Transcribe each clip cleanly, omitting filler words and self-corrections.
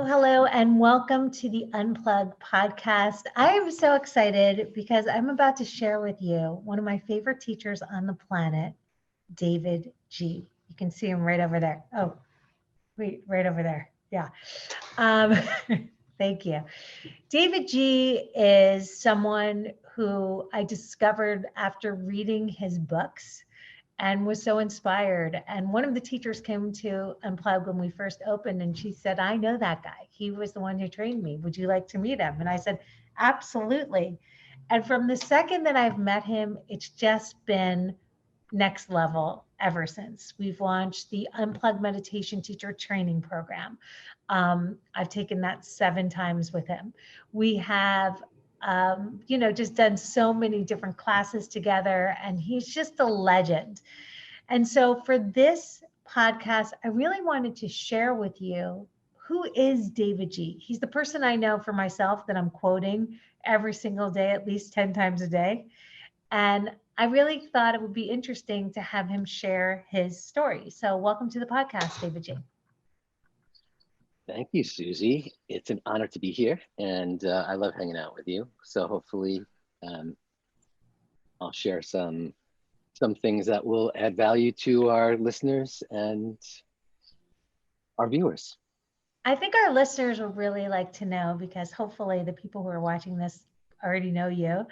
hello, and welcome to the Unplug Podcast. I am so excited because I'm about to share with you one of my favorite teachers on the planet, Davidji. You can see him right over there. Oh, wait, right over there. Yeah. Um, thank you. Davidji is someone who I discovered after reading his books and was so inspired. And one of the teachers came to Unplug when we first opened, and she said, I know that guy. He was the one who trained me. Would you like to meet him? And I said, absolutely. And from the second that I've met him, it's just been next level ever since. We've launched the Unplugged Meditation Teacher Training Program. I've taken that 7 times with him. We have just done so many different classes together, and he's just a legend. And so for this podcast, I really wanted to share with you, who is Davidji? He's the person I know for myself that I'm quoting every single day, at least 10 times a day. And I really thought it would be interesting to have him share his story. So welcome to the podcast, Davidji. Thank you, Susie. It's an honor to be here, and I love hanging out with you. So hopefully, I'll share some things that will add value to our listeners and our viewers. I think our listeners will really like to know, because hopefully the people who are watching this already know you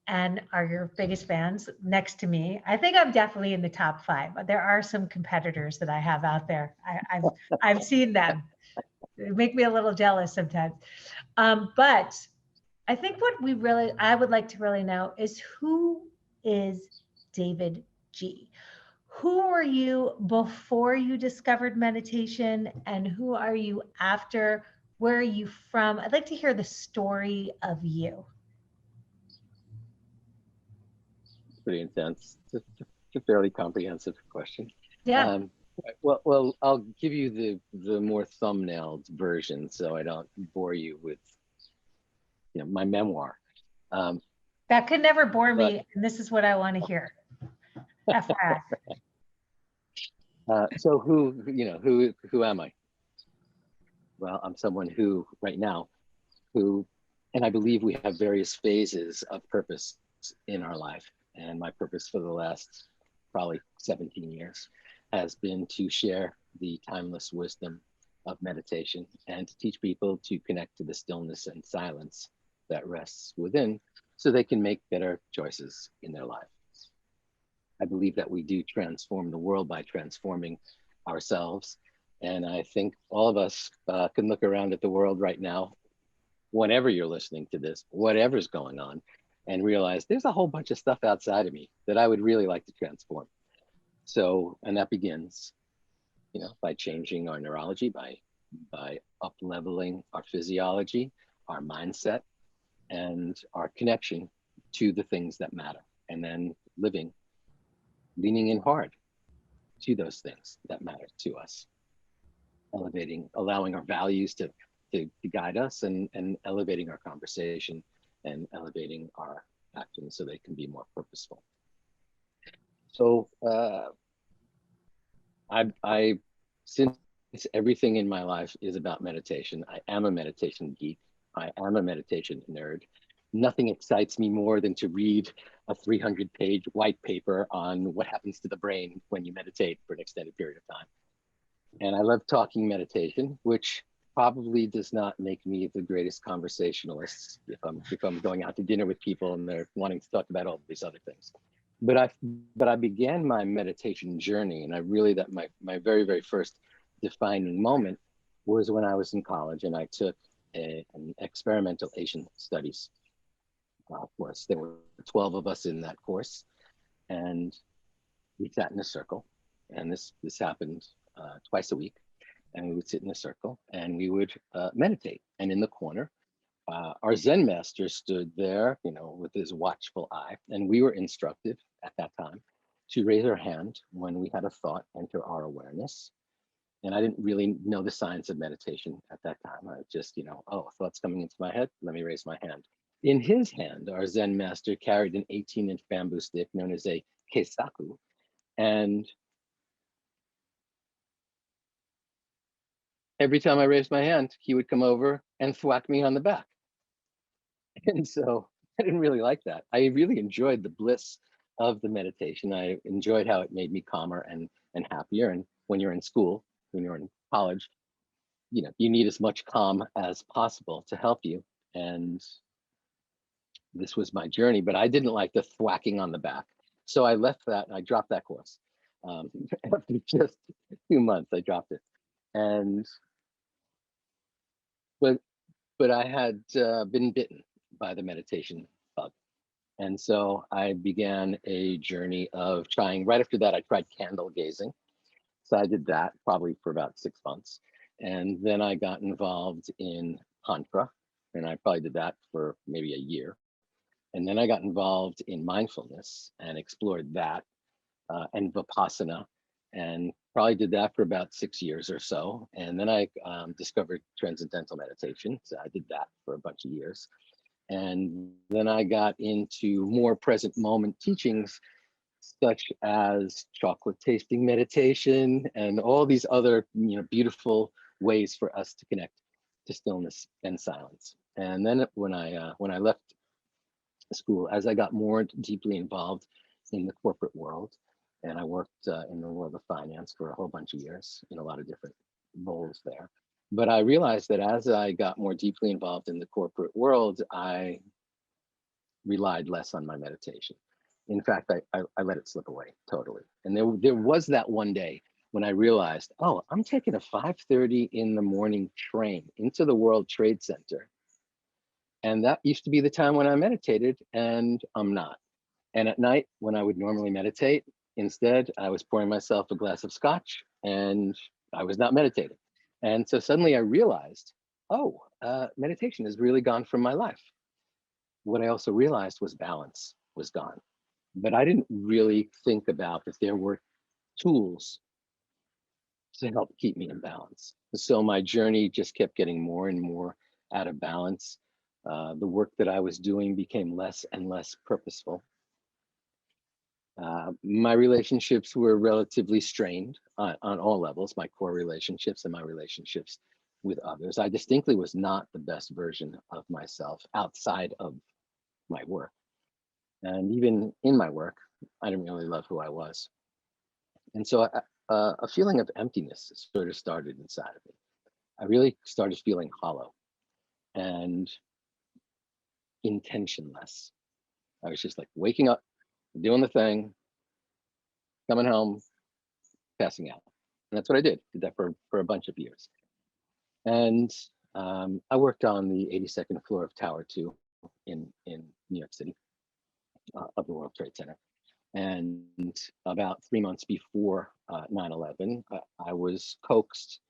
and are your biggest fans next to me. I think I'm definitely in the top 5. There are some competitors that I have out there. I've seen them. They make me a little jealous sometimes. But I think what I would like to really know is, who is Davidji? Who were you before you discovered meditation, and who are you after? Where are you from? I'd like to hear the story of you. Pretty intense. It's a fairly comprehensive question. Yeah. Well, I'll give you the more thumbnailed version, so I don't bore you with my memoir. That could never bore me, and this is what I want to hear. FYI. So who am I? Well, I'm someone who right now, and I believe we have various phases of purpose in our life. And my purpose for the last probably 17 years has been to share the timeless wisdom of meditation and to teach people to connect to the stillness and silence that rests within, so they can make better choices in their life. I believe that we do transform the world by transforming ourselves. And I think all of us can look around at the world right now, whenever you're listening to this, whatever's going on, and realize there's a whole bunch of stuff outside of me that I would really like to transform. So, and that begins, by changing our neurology, by up-leveling our physiology, our mindset, and our connection to the things that matter, and then leaning in hard to those things that matter to us, allowing our values to guide us, and elevating our conversation and elevating our actions so they can be more purposeful. So I since everything in my life is about meditation, I am a meditation geek. I am a meditation nerd. Nothing excites me more than to read a 300-page white paper on what happens to the brain when you meditate for an extended period of time. And I love talking meditation, which probably does not make me the greatest conversationalist if I'm going out to dinner with people and they're wanting to talk about all these other things. But I began my meditation journey, and my very, very first defining moment was when I was in college, and I took an experimental Asian studies course. There were 12 of us in that course, and we sat in a circle, and this happened twice a week, and we would sit in a circle and we would meditate. And in the corner, our Zen master stood there, with his watchful eye, and we were instructed at that time to raise our hand when we had a thought enter our awareness. And I didn't really know the science of meditation at that time. I just, a thought's coming into my head, let me raise my hand. In his hand, our Zen master carried an 18-inch bamboo stick known as a keisaku. And every time I raised my hand, he would come over and thwack me on the back. And so I didn't really like that. I really enjoyed the bliss of the meditation. I enjoyed how it made me calmer and happier. And when you're in school, when you're in college, you need as much calm as possible to help you. And this was my journey, but I didn't like the thwacking on the back. So I left that and I dropped that course. After just 2 months, I dropped it. And but I had been bitten by the meditation bug. And so I began a journey of trying. Right after that, I tried candle gazing. So I did that probably for about 6 months. And then I got involved in Tantra, and I probably did that for maybe a year. And then I got involved in mindfulness and explored that and Vipassana, and probably did that for about 6 years or so. And then I discovered transcendental meditation. So I did that for a bunch of years. And then I got into more present moment teachings, such as chocolate tasting meditation and all these other beautiful ways for us to connect to stillness and silence. And then when I left school, as I got more deeply involved in the corporate world, and I worked in the world of finance for a whole bunch of years in a lot of different roles there. But I realized that as I got more deeply involved in the corporate world, I relied less on my meditation. In fact, I let it slip away totally. And there was that one day when I realized, oh, I'm taking a 5:30 in the morning train into the World Trade Center. And that used to be the time when I meditated, and I'm not. And at night, when I would normally meditate, instead, I was pouring myself a glass of scotch and I was not meditating. And so suddenly I realized, oh, meditation has really gone from my life. What I also realized was balance was gone. But I didn't really think about if there were tools to help keep me in balance. So my journey just kept getting more and more out of balance. The work that I was doing became less and less purposeful. My relationships were relatively strained on all levels, my core relationships and my relationships with others. I distinctly was not the best version of myself outside of my work. And even in my work, I didn't really love who I was. And so a feeling of emptiness sort of started inside of me. I really started feeling hollow and intentionless. I was just like waking up, doing the thing, coming home, passing out. And that's what I did that for a bunch of years. And I worked on the 82nd floor of Tower 2 in New York City of the World Trade Center. And about 3 months before 9/11, I was coaxed,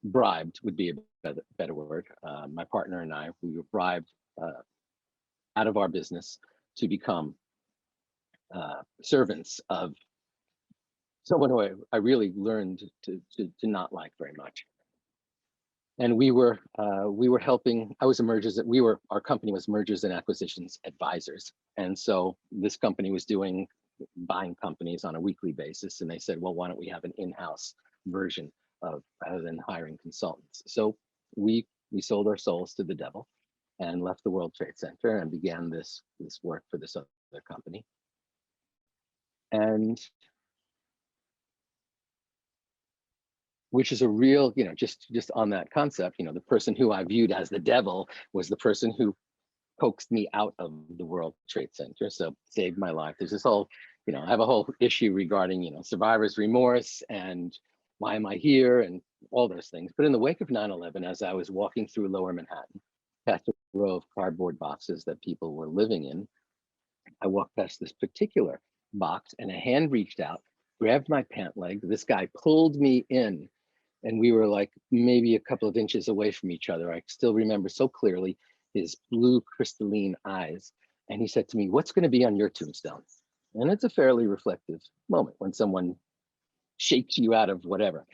bribed would be a better word. My partner and I, we were bribed out of our business to become servants of someone who I really learned to not like very much. And we were helping. I was a mergers. Our company was mergers and acquisitions advisors, and so this company was buying companies on a weekly basis. And they said, well, why don't we have an in-house version of rather than hiring consultants? So we sold our souls to the devil, and left the World Trade Center and began this work for this other company. And which is a real, just on that concept, the person who I viewed as the devil was the person who coaxed me out of the World Trade Center. So saved my life. There's this whole, I have a whole issue regarding, survivor's remorse and why am I here and all those things. But in the wake of 9/11, as I was walking through Lower Manhattan, past a row of cardboard boxes that people were living in, I walked past this particular box and a hand reached out, grabbed my pant leg. This guy pulled me in, and we were like maybe a couple of inches away from each other. I still remember so clearly his blue crystalline eyes. And he said to me, what's going to be on your tombstone? And it's a fairly reflective moment when someone shakes you out of whatever.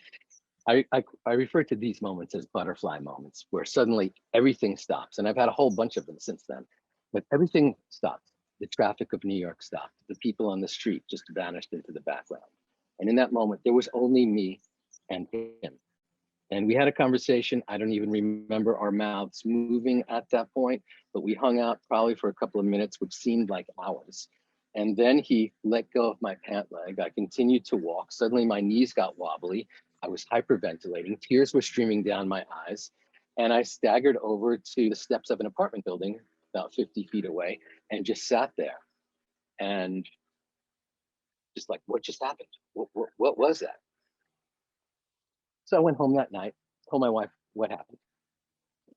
I refer to these moments as butterfly moments, where suddenly everything stops. And I've had a whole bunch of them since then, but everything stopped. The traffic of New York stopped. The people on the street just vanished into the background. And in that moment, there was only me and him. And we had a conversation. I don't even remember our mouths moving at that point, but we hung out probably for a couple of minutes, which seemed like hours. And then he let go of my pant leg. I continued to walk. Suddenly my knees got wobbly. I was hyperventilating. Tears were streaming down my eyes. And I staggered over to the steps of an apartment building about 50 feet away and just sat there. And just like, what just happened? What was that? So I went home that night, told my wife what happened.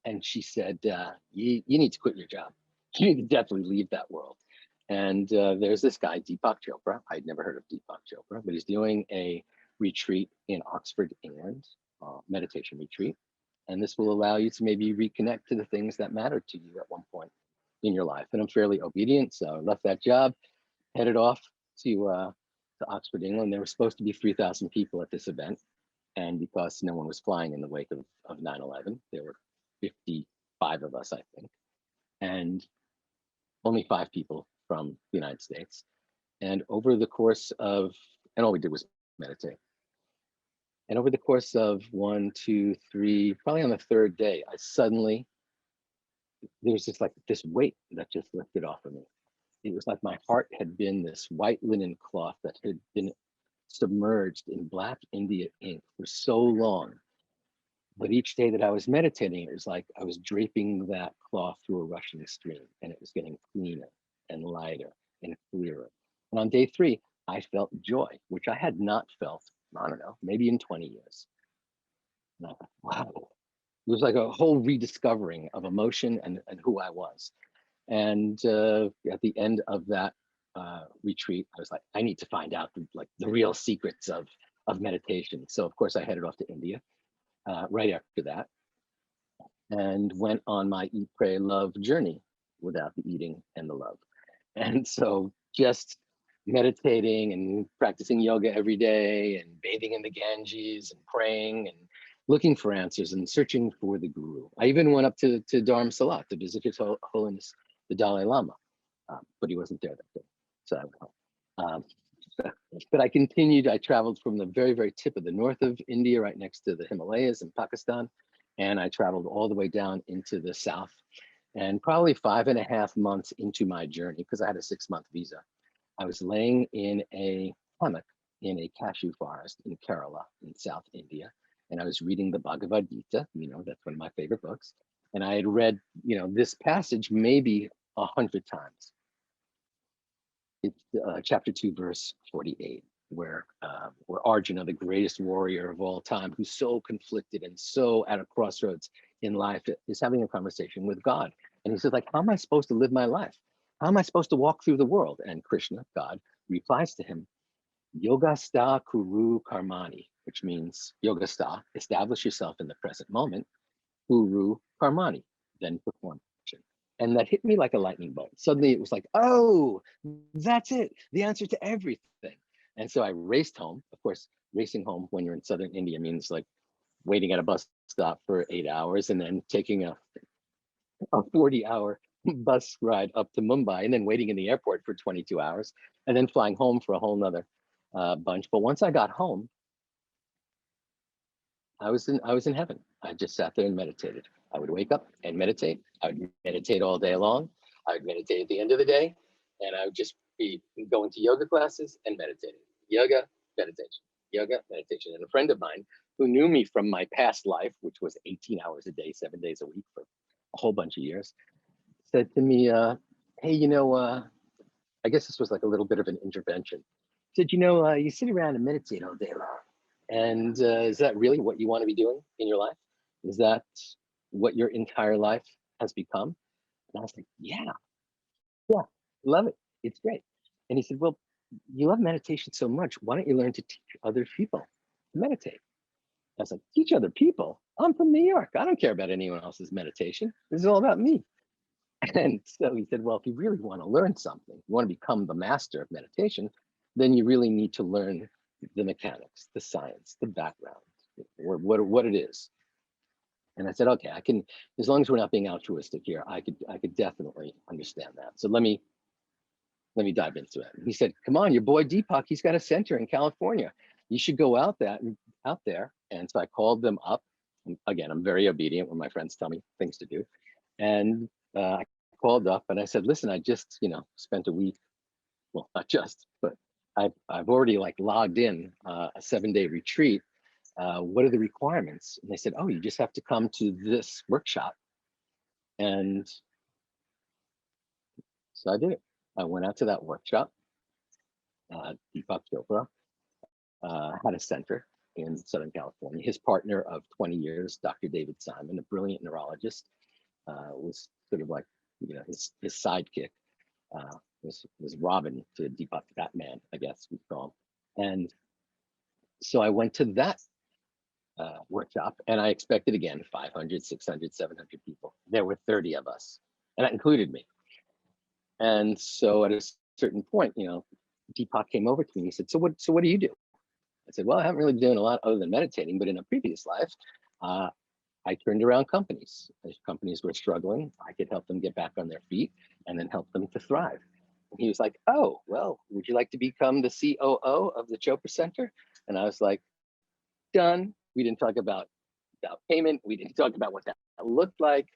And she said, you need to quit your job. You need to definitely leave that world. And there's this guy, Deepak Chopra. I'd never heard of Deepak Chopra, but he's doing a retreat in Oxford, England, meditation retreat. And this will allow you to maybe reconnect to the things that mattered to you at one point in your life. And I'm fairly obedient, so I left that job, headed off to Oxford, England. There were supposed to be 3,000 people at this event. And because no one was flying in the wake of 9/11, there were 55 of us, I think, and only 5 people from the United States. And over the course of, and all we did was meditate. And over the course of 1, 2, 3, probably on the 3rd day, I suddenly, there was just like this weight that just lifted off of me. It was like my heart had been this white linen cloth that had been submerged in black India ink for so long. But each day that I was meditating, it was like I was draping that cloth through a rushing stream, and it was getting cleaner and lighter and clearer. And on day 3, I felt joy, which I had not felt, I don't know, maybe in 20 years. And I thought, wow, it was like a whole rediscovering of emotion and who I was. And at the end of that retreat, I was like, I need to find out the real secrets of meditation. So of course I headed off to India right after that, and went on my eat, pray, love journey without the eating and the love. And so just meditating and practicing yoga every day and bathing in the Ganges and praying and looking for answers and searching for the guru. I even went up to Dharamsala to visit His Holiness the Dalai Lama, but he wasn't there that day. So I went home. But I continued, I traveled from the very, very tip of the north of India, right next to the Himalayas in Pakistan. And I traveled all the way down into the south. And probably 5.5 months into my journey, because I had a 6-month visa, I was laying in a hammock in a cashew forest in Kerala in South India. And I was reading the Bhagavad Gita, that's one of my favorite books. And I had read, this passage maybe 100 times. It's chapter 2, verse 48, where Arjuna, the greatest warrior of all time, who's so conflicted and so at a crossroads in life, is having a conversation with God. And he says, like, how am I supposed to live my life? How am I supposed to walk through the world? And Krishna, God, replies to him, Yogastha Kuru Karmani, which means Yogastha, establish yourself in the present moment, Kuru Karmani, then perform action. And that hit me like a lightning bolt. Suddenly it was like, oh, that's it, the answer to everything. And so I raced home. Of course, racing home when you're in southern India means like waiting at a bus stop for 8 hours and then taking a 40-hour bus ride up to Mumbai and then waiting in the airport for 22 hours and then flying home for a whole nother bunch. But once I got home, I was in heaven. I just sat there and meditated. I would wake up and meditate. I would meditate all day long. I would meditate at the end of the day, and I would just be going to yoga classes and meditating. Yoga, meditation, yoga, meditation. And a friend of mine who knew me from my past life, which was 18 hours a day, 7 days a week for a whole bunch of years, said to me, hey, I guess this was like a little bit of an intervention. He said, you sit around and meditate all day long. And is that really what you want to be doing in your life? Is that what your entire life has become? And I was like, yeah, love it. It's great. And he said, well, you love meditation so much. Why don't you learn to teach other people to meditate? I was like, teach other people? I'm from New York. I don't care about anyone else's meditation. This is all about me. And so he said, well, if you really want to learn something, you want to become the master of meditation, then you really need to learn the mechanics, the science, the background, or what it is. And I said, okay, I can, as long as we're not being altruistic here, I could definitely understand that. So let me dive into it. And he said, come on, your boy Deepak, he's got a center in California. You should go out there out there. And so I called them up. Again, I'm very obedient when my friends tell me things to do. And I called up and I said, listen, I just, spent a week, well, not just, but I've already like logged in a 7-day retreat. What are the requirements? And they said, oh, you just have to come to this workshop. And so I did it. I went out to that workshop. Deepak Chopra had a center in Southern California. His partner of 20 years, Dr. David Simon, a brilliant neurologist, was sort of like, his sidekick was Robin to Deepak, Batman, I guess we call him. And so I went to that workshop and I expected, again, 500, 600, 700 people. There were 30 of us, and that included me. And so at a certain point, Deepak came over to me and he said, so what do you do? I said, well, I haven't really been doing a lot other than meditating, but in a previous life, I turned around companies. As companies were struggling, I could help them get back on their feet and then help them to thrive. And he was like, oh, well, would you like to become the COO of the Chopra Center? And I was like, done. We didn't talk about payment. We didn't talk about what that looked like.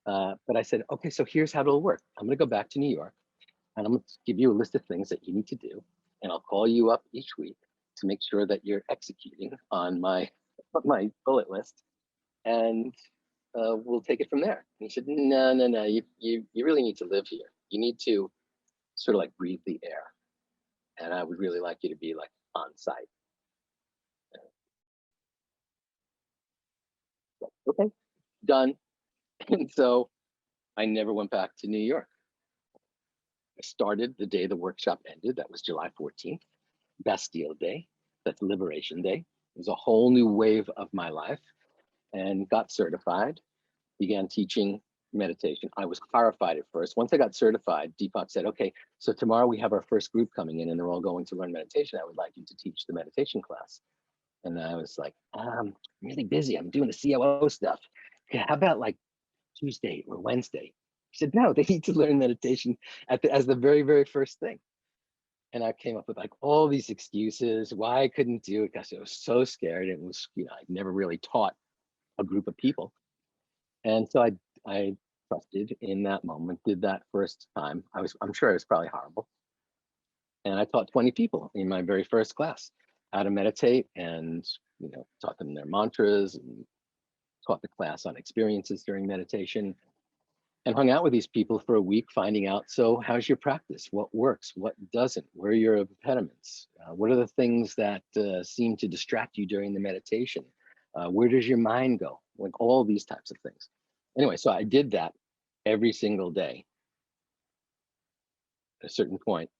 But I said, okay, so here's how it'll work. I'm going to go back to New York and I'm going to give you a list of things that you need to do. And I'll call you up each week to make sure that you're executing on my bullet list. And we'll take it from there. And he said, no, you really need to live here. You need to sort of like breathe the air. And I would really like you to be like on site. Okay, done. And so I never went back to New York. I started the day the workshop ended. That was July 14th, Bastille Day. That's Liberation Day. It was a whole new wave of my life, and got certified, began teaching meditation. I was horrified at first. Once I got certified, Deepak said, okay, so tomorrow we have our first group coming in and they're all going to learn meditation. I would like you to teach the meditation class. And I was like, I'm really busy. I'm doing the COO stuff. Okay, how about like Tuesday or Wednesday? He said, no, they need to learn meditation as the very, very first thing. And I came up with like all these excuses why I couldn't do it because I was so scared. It was, I'd never really taught a group of people. And so I trusted in that moment, did that first time. I'm sure it was probably horrible. And I taught 20 people in my very first class how to meditate, and taught them their mantras and taught the class on experiences during meditation, and hung out with these people for a week, finding out, so how's your practice? What works? What doesn't? Where are your impediments? What are the things that seem to distract you during the meditation? Where does your mind go? Like all these types of things. Anyway, so I did that every single day. At a certain point,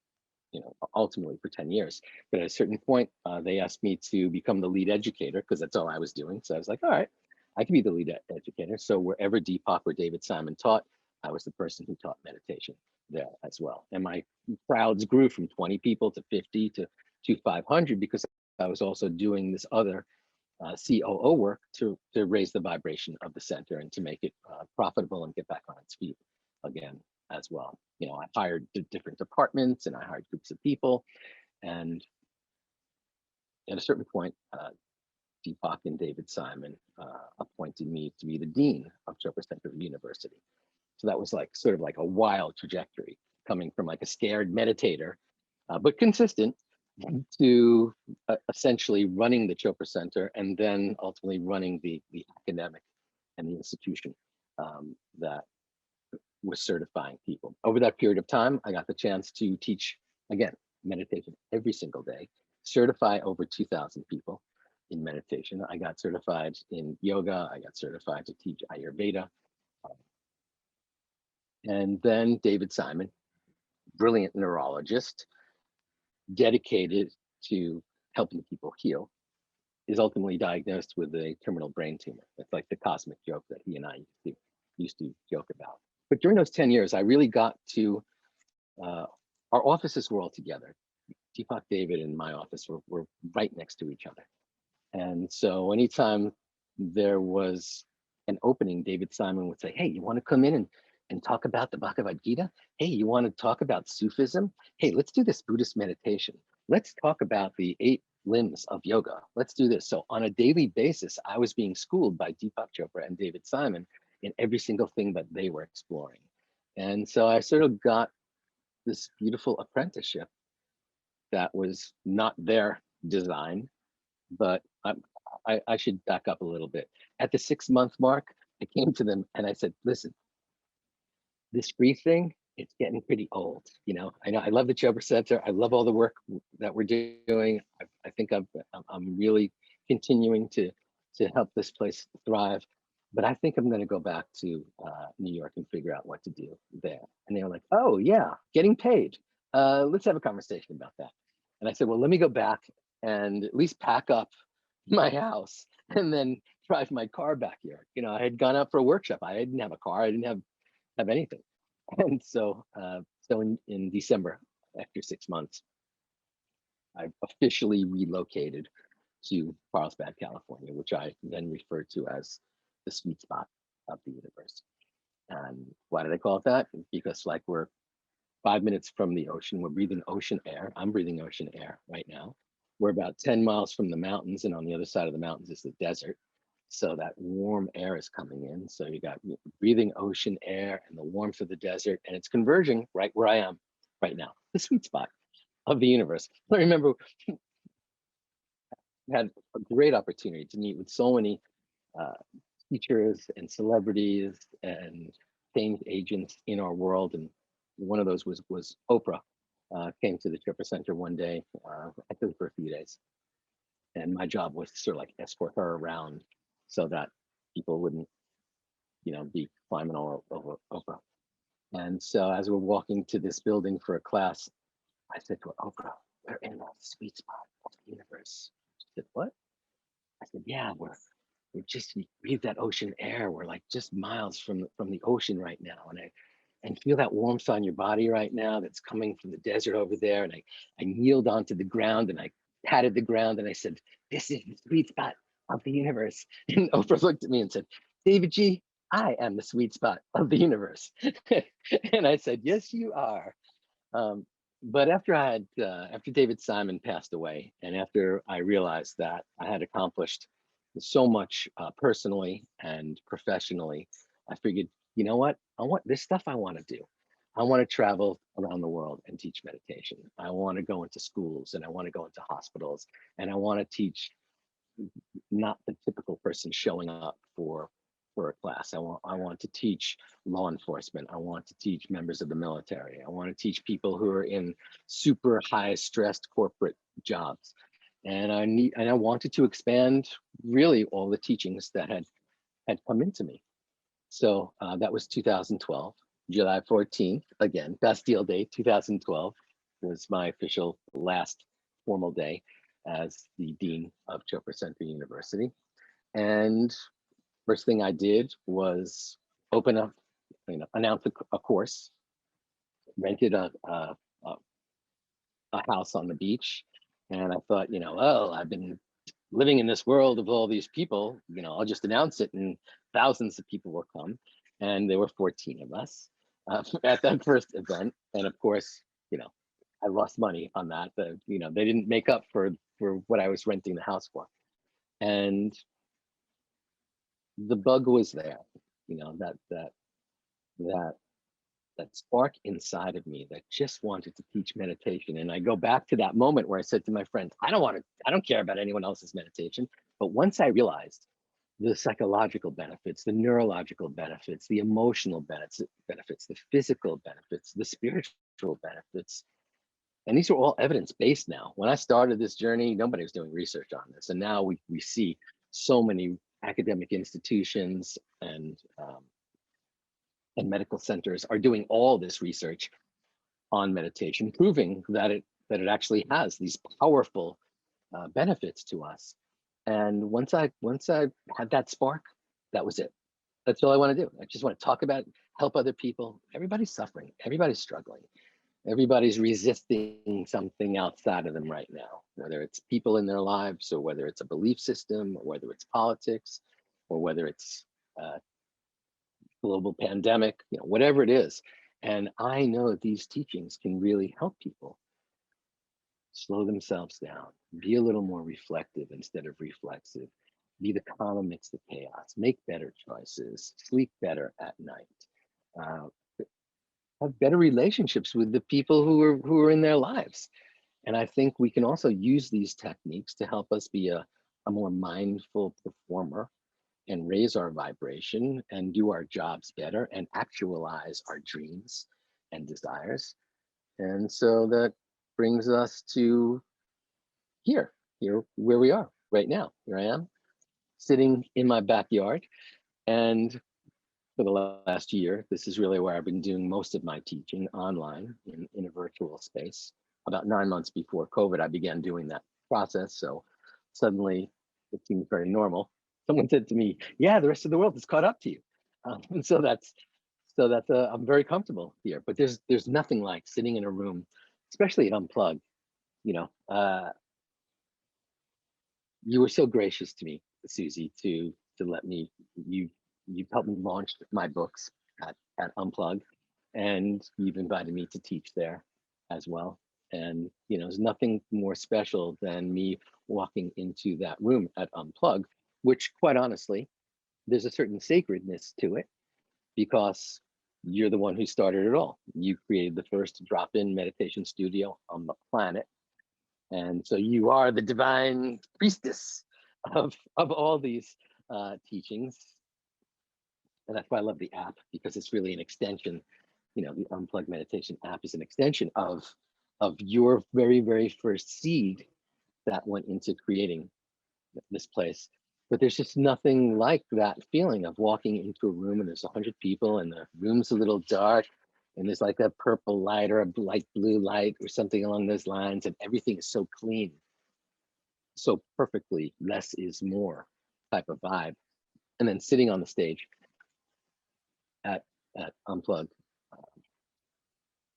ultimately for 10 years. But at a certain point, they asked me to become the lead educator because that's all I was doing. So I was like, all right, I can be the lead educator. So wherever Deepak or David Simon taught, I was the person who taught meditation there as well. And my crowds grew from 20 people to 50 to 500 because I was also doing this other COO work to raise the vibration of the center and to make it profitable and get back on its feet again as well. I hired different departments and I hired groups of people. And at a certain point, Deepak and David Simon appointed me to be the dean of Chopra Center University. So that was like sort of like a wild trajectory, coming from like a scared meditator, but consistent, to essentially running the Chopra Center and then ultimately running the academic and the institution that was certifying people. Over that period of time, I got the chance to teach, again, meditation every single day, certify over 2,000 people in meditation. I got certified in yoga. I got certified to teach Ayurveda. And then David Simon, brilliant neurologist, dedicated to helping people heal, is ultimately diagnosed with a terminal brain tumor. It's like the cosmic joke that he and I used to joke about. But during those 10 years, I really got to, our offices were all together. Deepak, David, and my office were right next to each other. And so anytime there was an opening, David Simon would say, hey, you want to come in and talk about the Bhagavad Gita? Hey, you want to talk about Sufism? Hey, let's do this Buddhist meditation. Let's talk about the 8 limbs of yoga. Let's do this. So on a daily basis, I was being schooled by Deepak Chopra and David Simon in every single thing that they were exploring. And so I sort of got this beautiful apprenticeship that was not their design, but I should back up a little bit. At the 6-month mark, I came to them and I said, listen, this free thing, it's getting pretty old. You know I love the Chopra Center. I love all the work that we're doing. I think I'm really continuing to help this place thrive. But I think I'm going to go back to New York and figure out what to do there. And they were like, oh yeah, getting paid. Let's have a conversation about that. And I said, well, let me go back and at least pack up my house and then drive my car back here. I had gone out for a workshop. I didn't have a car. I didn't have anything. And so in December, after 6 months, I officially relocated to Carlsbad, California, which I then refer to as the sweet spot of the universe. And why did I call it that? Because like we're 5 minutes from the ocean, we're breathing ocean air. I'm breathing ocean air right now. We're about 10 miles from the mountains, and on the other side of the mountains is the desert. So that warm air is coming in. So you got breathing ocean air and the warmth of the desert, and it's converging right where I am right now, the sweet spot of the universe. I remember I had a great opportunity to meet with so many teachers and celebrities and change agents in our world. And one of those was Oprah. Came to the Chopra Center one day, actually for a few days. And my job was to sort of like escort her around so that people wouldn't, be climbing all over Oprah. And so as we're walking to this building for a class, I said to her, Oprah, we're in the sweet spot of the universe. She said, what? I said, yeah, we're just, we breathe that ocean air. We're like just miles from the ocean right now. And feel that warmth on your body right now that's coming from the desert over there. And I kneeled onto the ground and I patted the ground and I said, this is the sweet spot of the universe. And Oprah looked at me and said, Davidji, I am the sweet spot of the universe. And I said, yes, you are. But after David Simon passed away, and after I realized that I had accomplished so much personally and professionally, I figured, you know what? I want this stuff I want to do. I want to travel around the world and teach meditation. I want to go into schools and I want to go into hospitals and I want to teach not the typical person showing up for a class. I want to teach law enforcement. I want to teach members of the military. I want to teach people who are in super high stressed corporate jobs. And I wanted to expand really all the teachings that had come into me. So that was 2012, July 14th, again, Bastille Day, 2012 was my official last formal day as the Dean of Chopra Center University. And first thing I did was open up, announce a course, rented a house on the beach. And I thought, oh, I've been living in this world of all these people, I'll just announce it and thousands of people will come. And there were 14 of us at that first event. And of course, I lost money on that. They didn't make up for what I was renting the house for. And the bug was there, that spark inside of me that just wanted to teach meditation. And I go back to that moment where I said to my friends, I don't care about anyone else's meditation. But once I realized the psychological benefits, the neurological benefits, the emotional benefits, the physical benefits, the spiritual benefits, and these are all evidence-based now. When I started this journey, nobody was doing research on this. And now we see so many academic institutions and medical centers are doing all this research on meditation, proving that it actually has these powerful benefits to us. And once I had that spark, that was it. That's all I want to do. I just want to talk about it, help other people. Everybody's suffering. Everybody's struggling. Everybody's resisting something outside of them right now, whether it's people in their lives or whether it's a belief system or whether it's politics or whether it's global pandemic, whatever it is. And I know that these teachings can really help people. slow themselves down, be a little more reflective instead of reflexive, be the calm amidst the chaos, make better choices, sleep better at night, uh, have better relationships with the people who are in their lives. And I think we can also use these techniques to help us be a more mindful performer and raise our vibration and do our jobs better and actualize our dreams and desires. And so that brings us to here where we are right now. Here I am sitting in my backyard. And for the last year, this is really where I've been doing most of my teaching online in a virtual space. About 9 months before COVID, I began doing that process. So suddenly it seems very normal. Someone said to me, yeah, the rest of the world has caught up to you. And so that's I'm very comfortable here, but there's nothing like sitting in a room, especially at Unplugged. You know, you were so gracious to me, Susie, to let me, you've helped me launch my books at Unplugged, and you've invited me to teach there as well. And there's nothing more special than me walking into that room at Unplugged, which quite honestly, there's a certain sacredness to it because you're the one who started it all. You created the first drop-in meditation studio on the planet. And so you are the divine priestess of all these teachings. And that's why I love the app, because it's really an extension. The Unplugged Meditation app is an extension of your very, very first seed that went into creating this place. But there's just nothing like that feeling of walking into a room and there's 100 people and the room's a little dark and there's like a purple light or a light blue light or something along those lines, and everything is so clean, so perfectly less is more type of vibe. And then sitting on the stage at Unplugged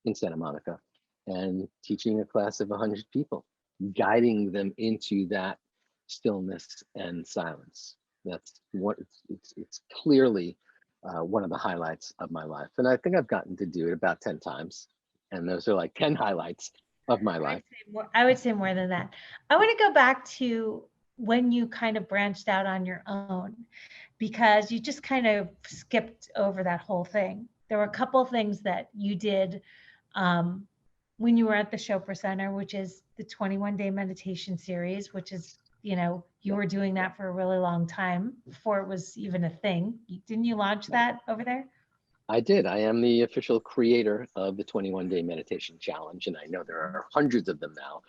in Santa Monica and teaching a class of 100 people, guiding them into that stillness and silence. That's what it's clearly one of the highlights of my life. And I think I've gotten to do it about 10 times. And those are like 10 highlights of my life. I would say more than that. I want to go back to when you kind of branched out on your own, because you just kind of skipped over that whole thing. There were a couple of things that you did when you were at the Chopra Center, which is the 21-day meditation series, which is, you were doing that for a really long time before it was even a thing. Didn't you launch that over there? I did. I am the official creator of the 21-day meditation challenge, and I know there are hundreds of them now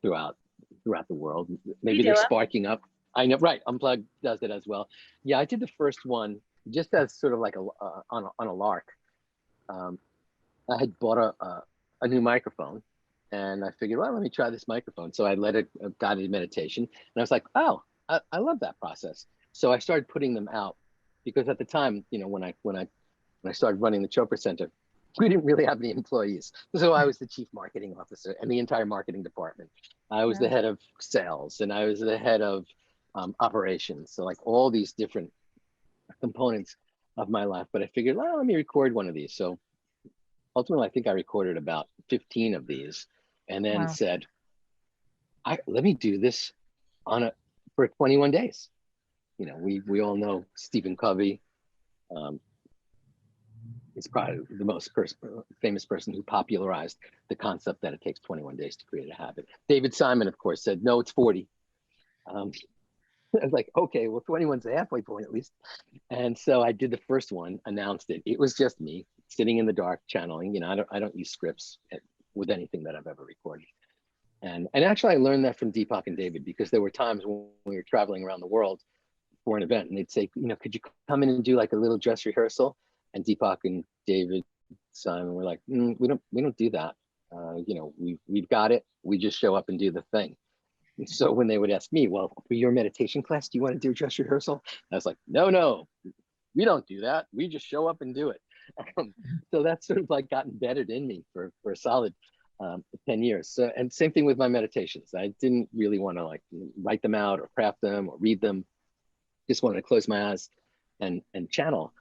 throughout the world. Maybe they're sparking up. I know, right? Unplugged does it as well. Yeah, I did the first one just as sort of like on a lark. I had bought a new microphone, and I figured, well, let me try this microphone. So I led a guided meditation, and I was like, oh, I love that process. So I started putting them out because at the time, when I started running the Chopra Center, we didn't really have any employees. So I was the chief marketing officer and the entire marketing department. I was the head of sales and I was the head of operations. So like all these different components of my life. But I figured, well, let me record one of these. So ultimately, I think I recorded about 15 of these and then said, let me do this for 21 days. We all know Stephen Covey. He's probably the most famous person who popularized the concept that it takes 21 days to create a habit. David Simon, of course, said, no, it's 40. I was like, okay, well, 21's the halfway point at least. And so I did the first one, announced it. It was just me sitting in the dark channeling. I don't use scripts with anything that I've ever recorded. And actually, I learned that from Deepak and David, because there were times when we were traveling around the world for an event and they'd say, could you come in and do like a little dress rehearsal? And Deepak and David Simon were like, we don't do that. We've got it. We just show up and do the thing. And so when they would ask me, well, for your meditation class, do you want to do a dress rehearsal? I was like, no, we don't do that. We just show up and do it. So that's sort of like got embedded in me for a solid 10 years. So, and same thing with my meditations. I didn't really want to like write them out or craft them or read them. Just wanted to close my eyes and channel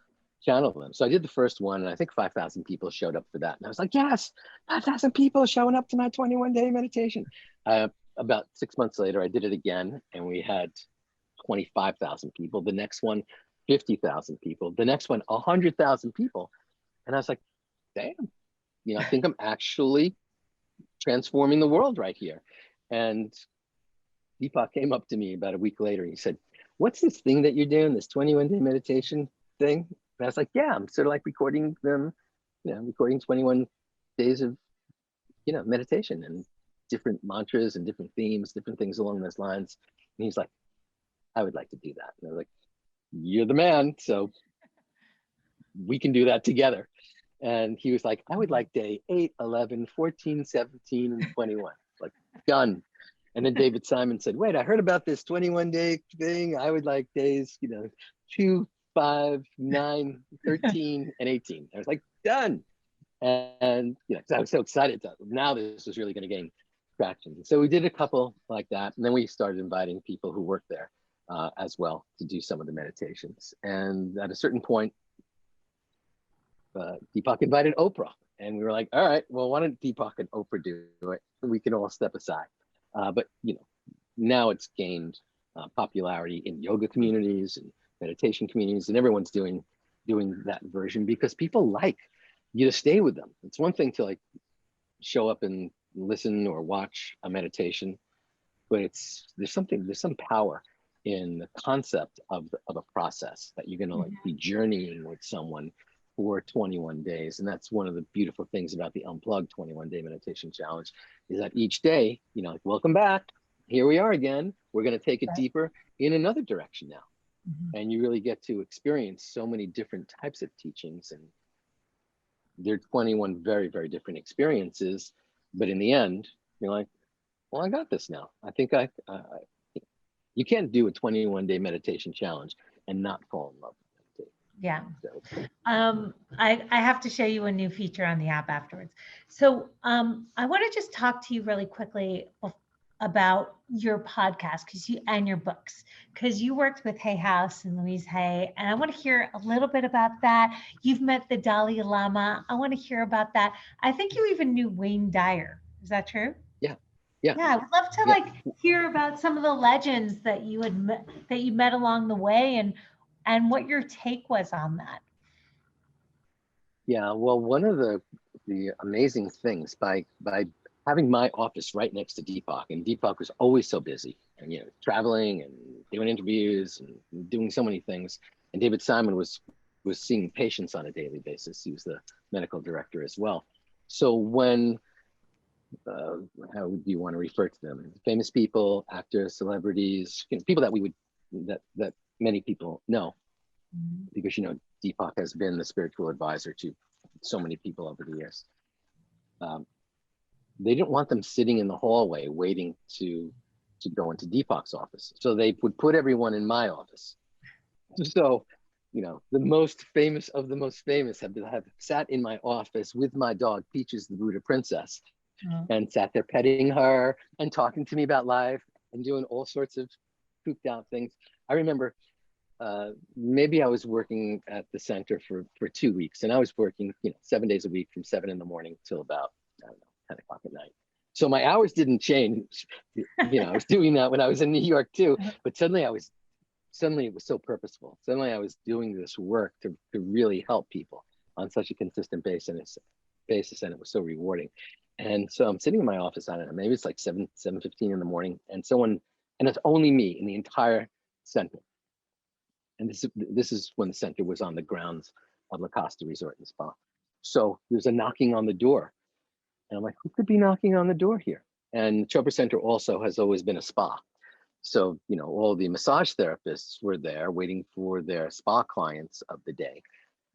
channel them. So I did the first one, and I think 5,000 people showed up for that. And I was like, yes, 5,000 people showing up to my 21-day meditation. About 6 months later, I did it again, and we had 25,000 people. The next one, 50,000 people. The next one, 100,000 people. And I was like, damn, I think I'm actually transforming the world right here. And Deepak came up to me about a week later. And he said, what's this thing that you're doing, this 21-day meditation thing? And I was like, yeah, I'm sort of like recording them, recording 21 days of, meditation and different mantras and different themes, different things along those lines. And he's like, I would like to do that. And I was like, you're the man. So we can do that together. And he was like, I would like day 8, 11, 14, 17, and 21. Like, done. And then David Simon said, wait, I heard about this 21-day thing. I would like days, 2, 5, 9, 13, and 18. I was like, done. And because I was so excited that now this was really going to gain traction. So we did a couple like that. And then we started inviting people who work there as well to do some of the meditations. And at a certain point, Deepak invited Oprah. And we were like, all right, well, why don't Deepak and Oprah do it? We can all step aside. But now it's gained popularity in yoga communities and meditation communities, and everyone's doing that version because people like you to stay with them. It's one thing to like show up and listen or watch a meditation, but there's some power in the concept of a process that you're going to like be journeying with someone for 21 days. And that's one of the beautiful things about the Unplugged 21-day meditation challenge is that each day, like, welcome back. Here we are again. We're going to take it deeper in another direction now. And you really get to experience so many different types of teachings. And they're 21 very, very different experiences. But in the end, you're like, well, I got this now. I think you can't do a 21-day meditation challenge and not fall in love with it. Yeah. So, I have to show you a new feature on the app afterwards. So I want to just talk to you really quickly about your podcast and your books, because you worked with Hay House and Louise Hay, and I want to hear a little bit about that. You've met the Dalai Lama. I want to hear about that. I think you even knew Wayne Dyer. Is that true? Yeah. Yeah, I would love to like hear about some of the legends that you met along the way, and what your take was on that. Yeah, well, one of the amazing things by having my office right next to Deepak, and Deepak was always so busy and traveling and doing interviews and doing so many things, and David Simon was seeing patients on a daily basis. He was the medical director as well. So when how do you want to refer to them? Famous people, actors, celebrities, people that many people know, because Deepak has been the spiritual advisor to so many people over the years. They didn't want them sitting in the hallway waiting to go into Deepak's office, so they would put everyone in my office. So, the most famous of the most famous have sat in my office with my dog Peaches, the Buddha princess, and sat there petting her and talking to me about life and doing all sorts of cooped out things. I remember maybe I was working at the center for 2 weeks, and I was working 7 days a week from 7 in the morning till about, I don't know, 10 o'clock at night. So my hours didn't change. I was doing that when I was in New York too, but suddenly it was so purposeful. Suddenly I was doing this work to really help people on such a consistent basis, and it was so rewarding. And so I'm sitting in my office, I don't know, maybe it's like 7:15 in the morning, and it's only me in the entire center. And this is when the center was on the grounds of La Costa Resort and Spa. So there's a knocking on the door. And I'm like, who could be knocking on the door here? And Chopra Center also has always been a spa. So, all the massage therapists were there waiting for their spa clients of the day.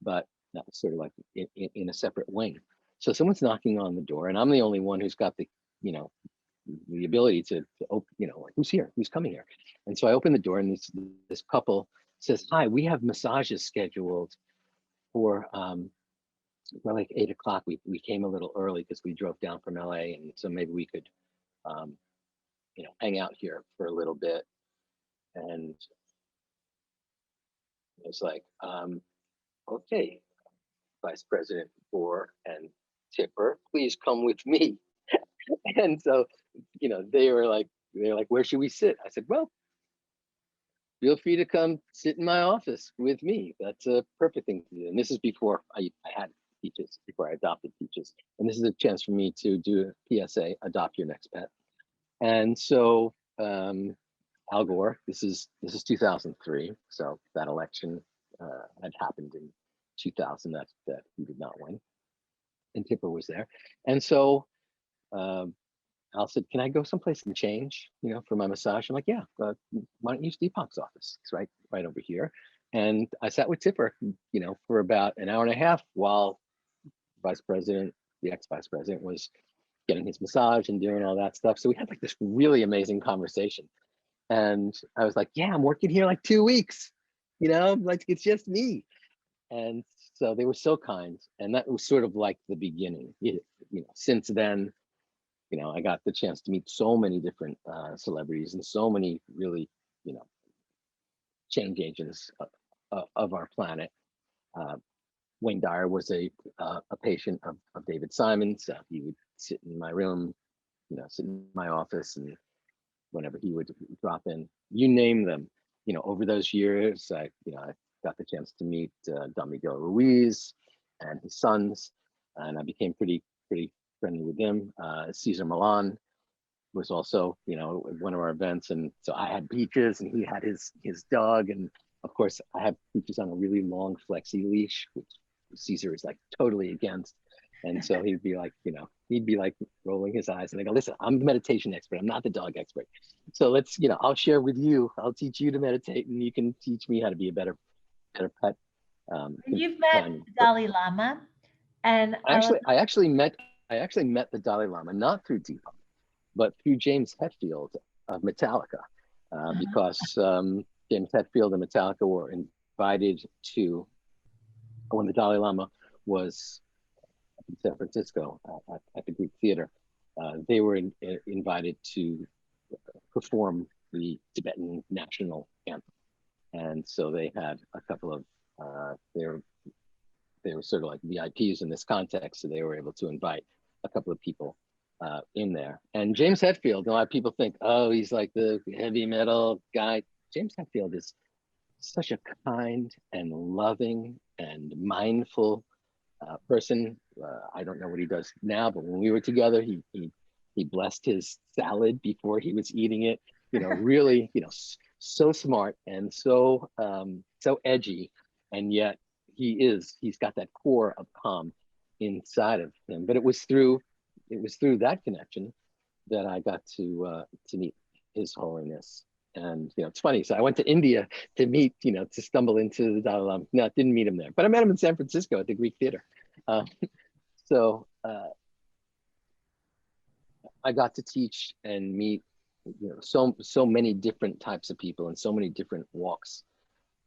But that was sort of like in a separate wing. So someone's knocking on the door, and I'm the only one who's got the ability to open, like, who's here? Who's coming here? And so I open the door, and this couple says, hi, we have massages scheduled for like 8 o'clock. We came a little early because we drove down from LA, and so maybe we could hang out here for a little bit. And it's like, okay, Vice President Bohr and Tipper, please come with me. And so, they're like, where should we sit? I said, well, feel free to come sit in my office with me. That's a perfect thing to do. And this is before I had Peaches, before I adopted Peaches. And this is a chance for me to do a PSA, adopt your next pet. And so Al Gore, this is 2003. So that election had happened in 2000 that he did not win. And Tipper was there. And so Al said, can I go someplace and change, for my massage? I'm like, yeah, why don't you use Deepak's office? It's right over here. And I sat with Tipper, for about an hour and a half while the ex-vice president was getting his massage and doing all that stuff. So we had like this really amazing conversation. And I was like, yeah, I'm working here like 2 weeks, like it's just me. And so they were so kind. And that was sort of like the beginning. Since then, I got the chance to meet so many different celebrities and so many really, change agents of our planet. Wayne Dyer was a patient of David Simon's. He would sit in my room, sit in my office, and whenever he would drop in, you name them. Over those years, I got the chance to meet Don Miguel Ruiz and his sons, and I became pretty friendly with him. Cesar Millan was also, at one of our events, and so I had Peaches, and he had his dog, and of course I have Peaches on a really long flexi leash, which Cesar is like totally against. And so he'd be like rolling his eyes, and I go, listen, I'm the meditation expert. I'm not the dog expert. So let's, I'll share with you. I'll teach you to meditate, and you can teach me how to be a better pet. You've met Dalai Lama, and I actually met the Dalai Lama not through Deepak, but through James Hetfield of Metallica, because James Hetfield and Metallica were invited to, when the Dalai Lama was in San Francisco at the Greek Theater, they were invited to perform the Tibetan national anthem. And so they had a couple of, they were sort of like VIPs in this context, so they were able to invite a couple of people in there. And James Hetfield, a lot of people think, oh, he's like the heavy metal guy. James Hetfield is such a kind and loving and mindful person. I don't know what he does now, but when we were together, he blessed his salad before he was eating it. Really, so smart and so edgy, and yet he's got that core of calm inside of him. But it was through that connection that I got to meet His Holiness. And it's funny. So I went to India to meet, to stumble into the Dalai Lama. No, didn't meet him there, but I met him in San Francisco at the Greek Theater. So I got to teach and meet, so many different types of people and so many different walks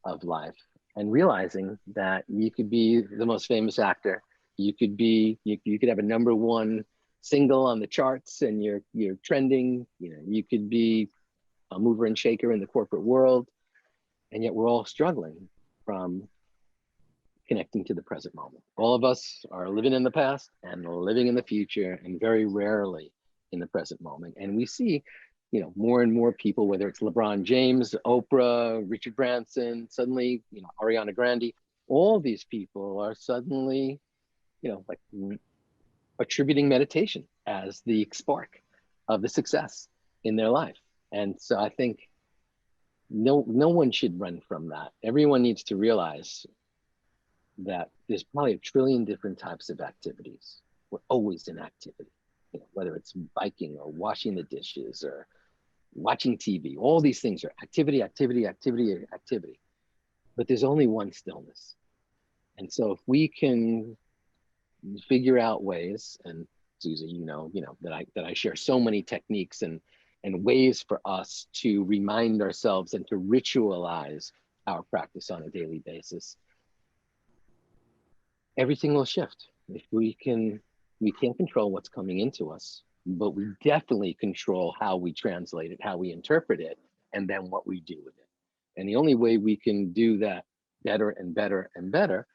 of life, and realizing that you could be the most famous actor, you could have a #1 single on the charts and you're trending, you could be a mover and shaker in the corporate world, and yet we're all struggling from connecting to the present moment. All of us are living in the past and living in the future, and very rarely in the present moment. And we see, more and more people, whether it's LeBron James, Oprah, Richard Branson, suddenly, Ariana Grande, all these people are suddenly, like attributing meditation as the spark of the success in their life. And so I think no one should run from that. Everyone needs to realize that there's probably a trillion different types of activities. We're always in activity, whether it's biking or washing the dishes or watching TV. All these things are activity, activity, activity, activity. But there's only one stillness. And so if we can figure out ways, and Susie, that I share so many techniques and ways for us to remind ourselves and to ritualize our practice on a daily basis, everything will shift. If we can't control what's coming into us, but we definitely control how we translate it, how we interpret it, and then what we do with it. And the only way we can do that better and better and better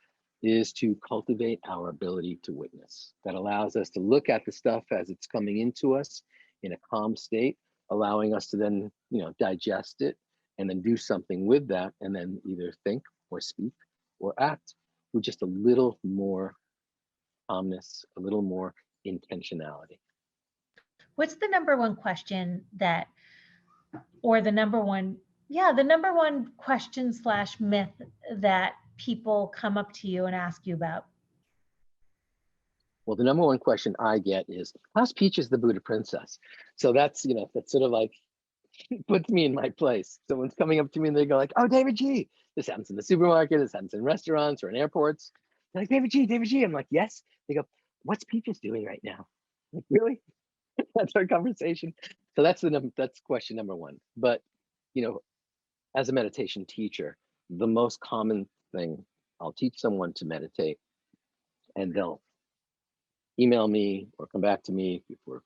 is to cultivate our ability to witness. That allows us to look at the stuff as it's coming into us in a calm state, allowing us to then, digest it and then do something with that, and then either think or speak or act with just a little more calmness, a little more intentionality. What's the number one question that, or the number one question / myth that people come up to you and ask you about? Well, the number one question I get is, how's Peaches the Buddha princess? So that's, that's sort of like puts me in my place. Someone's coming up to me and they go like, oh, Davidji, this happens in the supermarket, this happens in restaurants or in airports. They're like, Davidji. I'm like, yes. They go, what's Peaches doing right now? I'm like, really? That's our conversation. So that's question number one. But, as a meditation teacher, the most common thing, I'll teach someone to meditate and they'll email me or come back to me if we're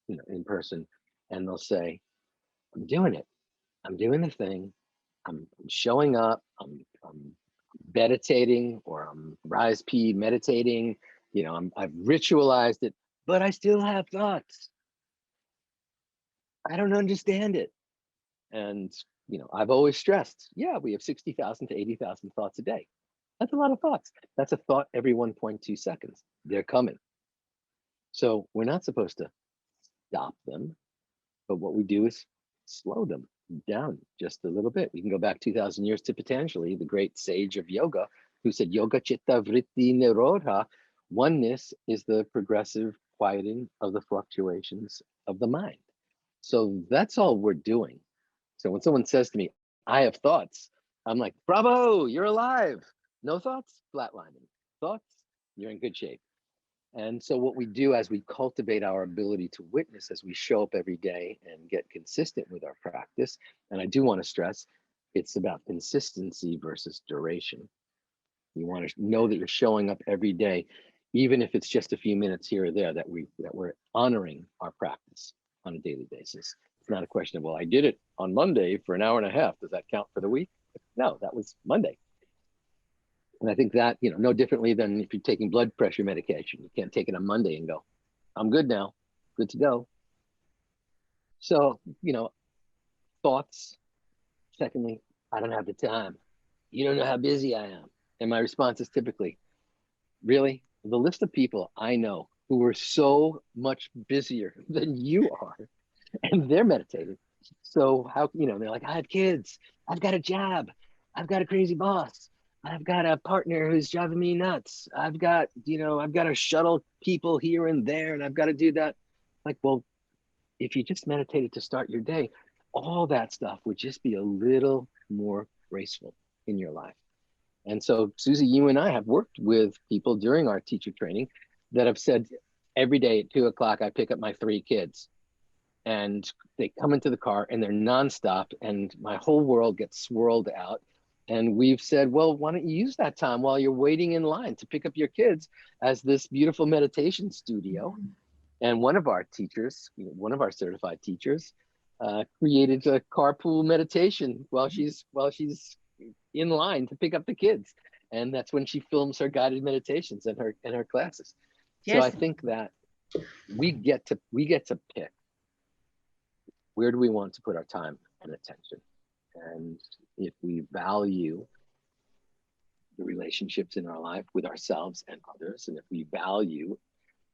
in person, and they'll say, I'm doing it. I'm doing the thing. I'm showing up. I'm meditating, or I'm rise P meditating. I've ritualized it, but I still have thoughts. I don't understand it. And I've always stressed, we have 60,000 to 80,000 thoughts a day. That's a lot of thoughts. That's a thought every 1.2 seconds. They're coming. So we're not supposed to stop them, but what we do is slow them down just a little bit. We can go back 2,000 years to Patanjali, the great sage of yoga, who said, yoga chitta vritti nirodha, oneness is the progressive quieting of the fluctuations of the mind. So that's all we're doing. So when someone says to me, I have thoughts, I'm like, bravo, you're alive. No thoughts, flatlining. Thoughts, you're in good shape. And so what we do as we cultivate our ability to witness, as we show up every day and get consistent with our practice, and I do want to stress, it's about consistency versus duration. You want to know that you're showing up every day, even if it's just a few minutes here or there, that we're honoring our practice on a daily basis. It's not a question of, well, I did it on Monday for an hour and a half. Does that count for the week? No, that was Monday. And I think that, no differently than if you're taking blood pressure medication, you can't take it on Monday and go, I'm good now, good to go. So, thoughts. Secondly, I don't have the time. You don't know how busy I am. And my response is typically, really? The list of people I know who are so much busier than you are, and they're meditating. So how, they're like, I have kids, I've got a job, I've got a crazy boss, I've got a partner who's driving me nuts, I've got to shuttle people here and there, and I've got to do that. Like, well, if you just meditated to start your day, all that stuff would just be a little more graceful in your life. And so, Susie, you and I have worked with people during our teacher training that have said, every day at 2 o'clock, I pick up my 3 kids. And they come into the car and they're nonstop, and my whole world gets swirled out. And we've said, well, why don't you use that time while you're waiting in line to pick up your kids as this beautiful meditation studio? And one of our teachers, one of our certified teachers, created a carpool meditation while she's in line to pick up the kids. And that's when she films her guided meditations and her classes. Yes. So I think that we get to pick, where do we want to put our time and attention? And if we value the relationships in our life with ourselves and others, and if we value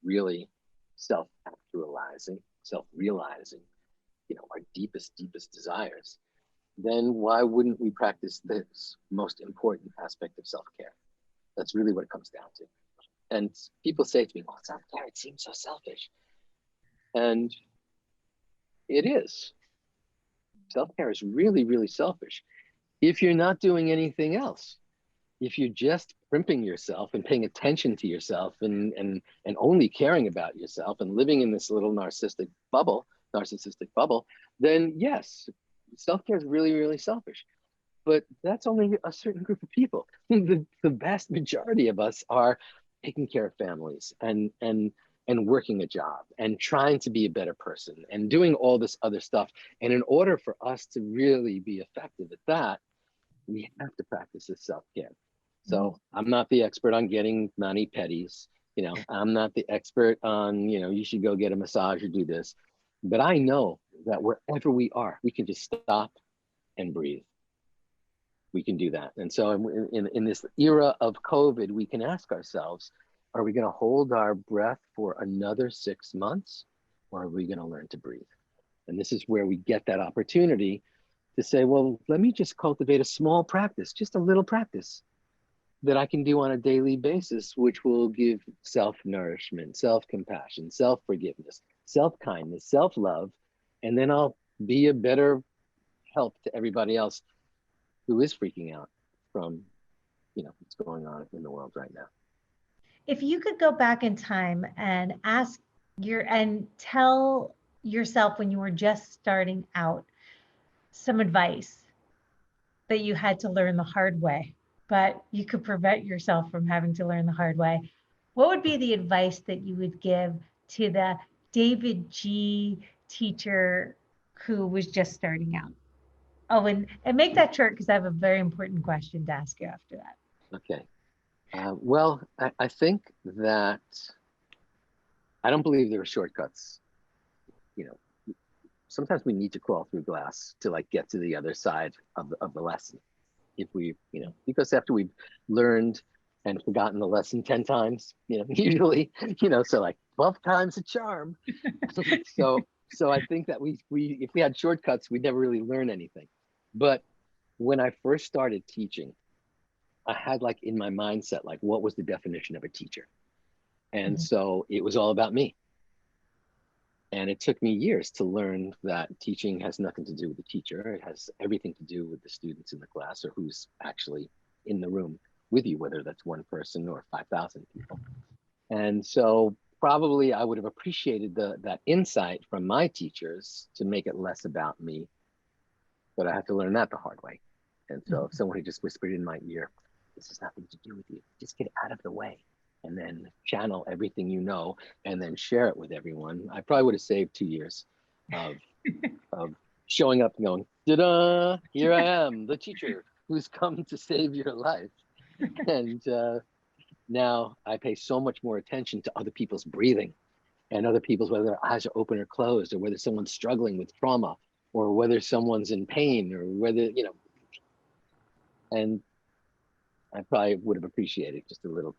really self-actualizing, self-realizing, our deepest desires, then why wouldn't we practice this most important aspect of self-care? That's really what it comes down to. And people say to me, well, self-care, it seems so selfish. And it is. Self-care is really, really selfish if you're not doing anything else. If you're just primping yourself and paying attention to yourself and only caring about yourself and living in this little narcissistic bubble, then yes, self-care is really, really selfish. But that's only a certain group of people. The vast majority of us are taking care of families and working a job and trying to be a better person and doing all this other stuff. And in order for us to really be effective at that, we have to practice this self-care. So I'm not the expert on getting mani-pedis. I'm not the expert on, you should go get a massage or do this. But I know that wherever we are, we can just stop and breathe. We can do that. And so in this era of COVID, we can ask ourselves, are we going to hold our breath for another 6 months, or are we going to learn to breathe? And this is where we get that opportunity to say, well, let me just cultivate a small practice, just a little practice that I can do on a daily basis, which will give self-nourishment, self-compassion, self-forgiveness, self-kindness, self-love, and then I'll be a better help to everybody else who is freaking out from, what's going on in the world right now. If you could go back in time and tell yourself when you were just starting out some advice that you had to learn the hard way, but you could prevent yourself from having to learn the hard way, what would be the advice that you would give to the Davidji teacher who was just starting out? Oh, and make that short, because I have a very important question to ask you after that. Okay. Well, I think that I don't believe there are shortcuts. Sometimes we need to crawl through glass to get to the other side of the lesson. If we, because after we've learned and forgotten the lesson 10 times, usually, so 12 times a charm. So I think that if we had shortcuts, we'd never really learn anything. But when I first started teaching, I had in my mindset, what was the definition of a teacher? And so it was all about me. And it took me years to learn that teaching has nothing to do with the teacher. It has everything to do with the students in the class, or who's actually in the room with you, whether that's one person or 5,000 people. And so probably I would have appreciated that insight from my teachers to make it less about me, but I had to learn that the hard way. And so if someone had just whispered in my ear, this has nothing to do with you, just get out of the way, and then channel everything you know, and then share it with everyone, I probably would have saved 2 years of showing up and going, ta-da, here I am, the teacher who's come to save your life. And now I pay so much more attention to other people's breathing, and other people's, whether their eyes are open or closed, or whether someone's struggling with trauma, or whether someone's in pain, or whether, and I probably would have appreciated just a little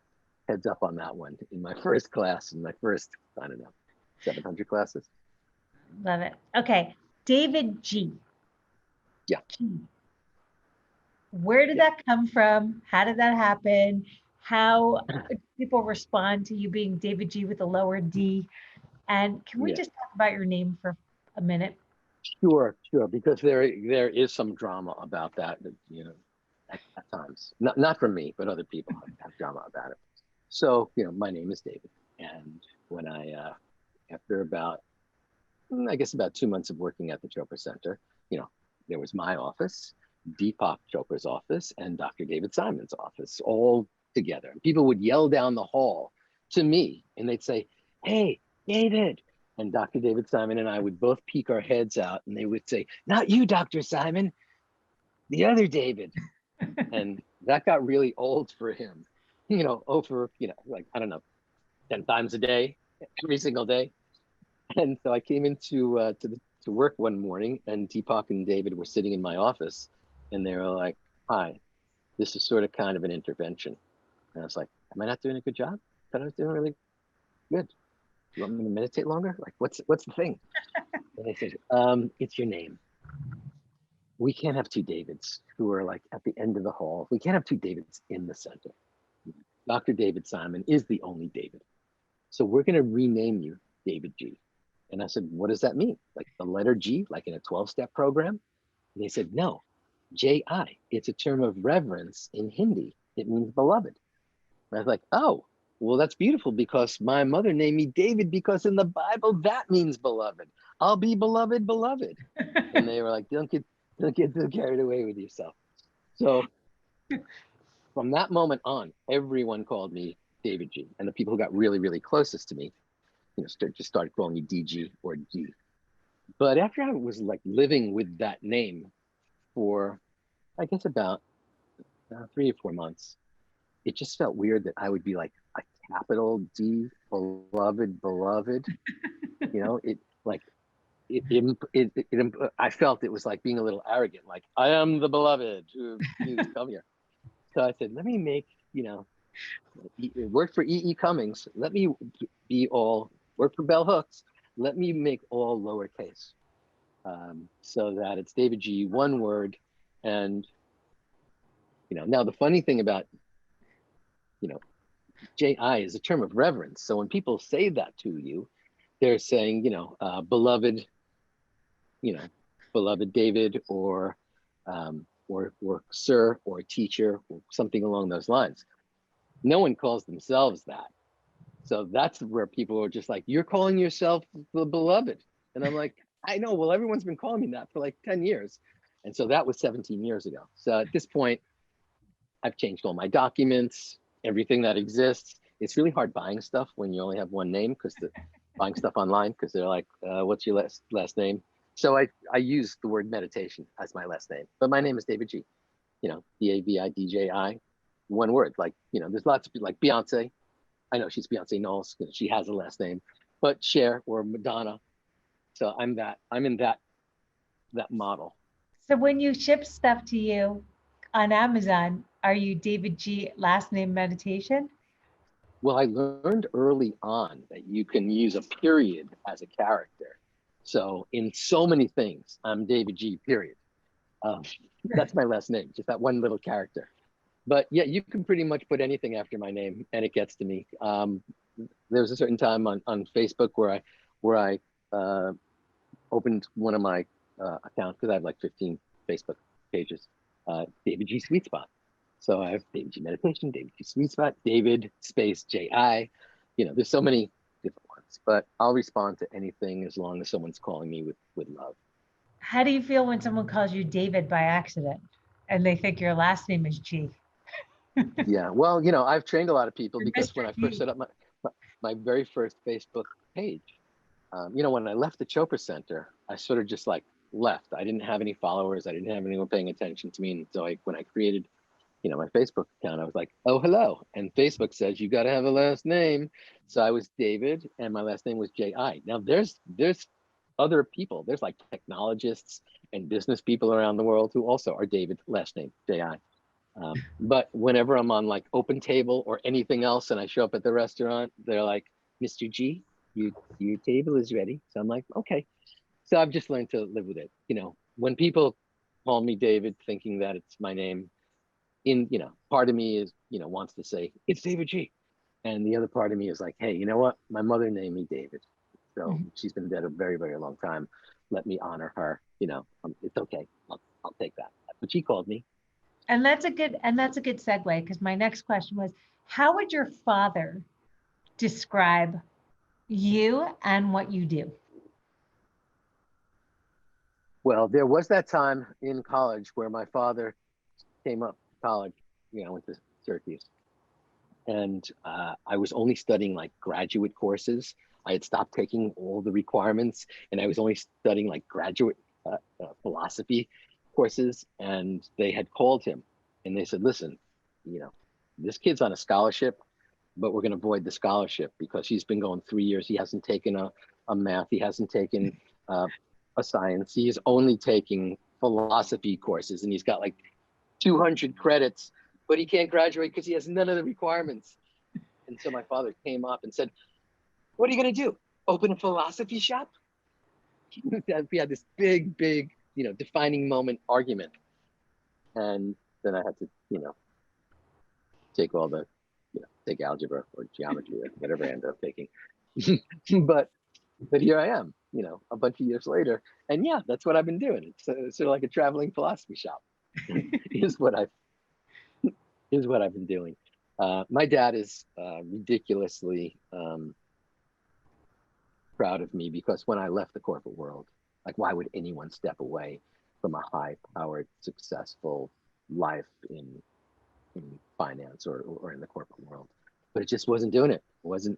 heads up on that one in my first class, in my first, 700 classes. Love it. Okay. Davidji. Yeah. Where did that come from? How did that happen? How do people respond to you being Davidji with a lower D? And can we just talk about your name for a minute? Sure, because there is some drama about that, at times. Not from me, but other people have drama about it. So, my name is David. And when after about 2 months of working at the Chopra Center, there was my office, Deepak Chopra's office, and Dr. David Simon's office all together. And people would yell down the hall to me, and they'd say, "Hey, David." And Dr. David Simon and I would both peek our heads out, and they would say, "Not you, Dr. Simon, the other David." And that got really old for him, over, 10 times a day, every single day. And so I came into to work one morning, and Deepak and David were sitting in my office, and they were like, "Hi, this is sort of kind of an intervention." And I was like, "Am I not doing a good job? I thought I was doing really good. You want me to meditate longer? What's the thing?" And they said, "It's your name. We can't have two Davids who are at the end of the hall. We can't have two Davids in the center. Dr. David Simon is the only David. So we're going to rename you Davidji." And I said, "What does that mean? The letter G, in a 12-step program?" And they said, "No, J-I. It's a term of reverence in Hindi. It means beloved." And I was like, "Oh, well, that's beautiful, because my mother named me David because in the Bible, that means beloved. I'll be beloved, beloved." And they were like, don't get too carried away with yourself." So from that moment on, everyone called me Davidji. And the people who got really, really closest to me, just started calling me DG or G. But after I was living with that name for, I guess, about 3 or 4 months, it just felt weird that I would be like a capital D, beloved, beloved. You know, it like I felt it was like being a little arrogant, like I am the beloved who's come here. So I said, let me make, you know, it worked for E.E. Cummings. Let me be all, work for Bell Hooks. Let me make all lowercase, so that it's Davidji, one word. And, you know, now the funny thing about, you know, J.I. is a term of reverence. So when people say that to you, they're saying, you know, beloved, you know, beloved David, or sir, or teacher, or something along those lines. No one calls themselves that. So that's where people are just like, you're calling yourself the beloved. And I'm like, I know, well, everyone's been calling me that for like 10 years. And so that was 17 years ago. So at this point, I've changed all my documents, everything that exists. It's really hard buying stuff when you only have one name, because buying stuff online, because they're like, what's your last name? So I use the word meditation as my last name, but my name is Davidji, you know, Davidji, one word. Like, you know, there's lots of people like Beyonce. I know she's Beyonce Knowles, you know, she has a last name, but Cher or Madonna. So I'm in that model. So when you ship stuff to you on Amazon, are you Davidji last name meditation? Well, I learned early on that you can use a period as a character. So in so many things, I'm Davidji, period. That's my last name, just that one little character. But yeah, you can pretty much put anything after my name and it gets to me. There was a certain time on Facebook where I opened one of my accounts, because I have like 15 Facebook pages, Davidji Sweet Spot. So I have Davidji Meditation, Davidji Sweet Spot, David space J.I. You know, there's so many different ones, but I'll respond to anything as long as someone's calling me with love. How do you feel when someone calls you David by accident and they think your last name is G? Yeah, well, you know, I've trained a lot of people, because Mr. when I G. first set up my very first Facebook page, you know, when I left the Chopra Center, I sort of just like left. I didn't have any followers. I didn't have anyone paying attention to me. And so when I created, you know, my Facebook account, I was like, oh, hello. And Facebook says, you got to have a last name. So I was David and my last name was J.I. Now there's other people. There's like technologists and business people around the world who also are David, last name J.I. But whenever I'm on like Open Table or anything else and I show up at the restaurant, they're like, Mr. G, your table is ready. So I'm like, okay. So I've just learned to live with it. You know, when people call me David thinking that it's my name, you know, part of me is, you know, wants to say it's Davidji. And the other part of me is like, hey, you know what? My mother named me David. So she's been dead a very, very long time. Let me honor her. You know, it's okay. I'll take that. But she called me. And that's a good segue, because my next question was, how would your father describe you and what you do? Well, there was that time in college where my father came up to college, you know, I went to Syracuse, and I was only studying like graduate courses. I had stopped taking all the requirements, and I was only studying like graduate philosophy courses. And they had called him and they said, listen, you know, this kid's on a scholarship, but we're going to void the scholarship because he's been going 3 years. He hasn't taken a math. He hasn't taken a science. He is only taking philosophy courses, and he's got like 200 credits, but he can't graduate because he has none of the requirements. And so my father came up and said, what are you going to do? Open a philosophy shop? We had this big, you know, defining moment argument. And then I had to, you know, take all the, you know, take algebra or geometry or whatever I ended up taking. but here I am, you know, a bunch of years later. And yeah, that's what I've been doing. It's sort of like a traveling philosophy shop is what I've been doing. My dad is ridiculously proud of me, because when I left the corporate world, like, why would anyone step away from a high-powered, successful life in finance or in the corporate world? But it just wasn't doing it.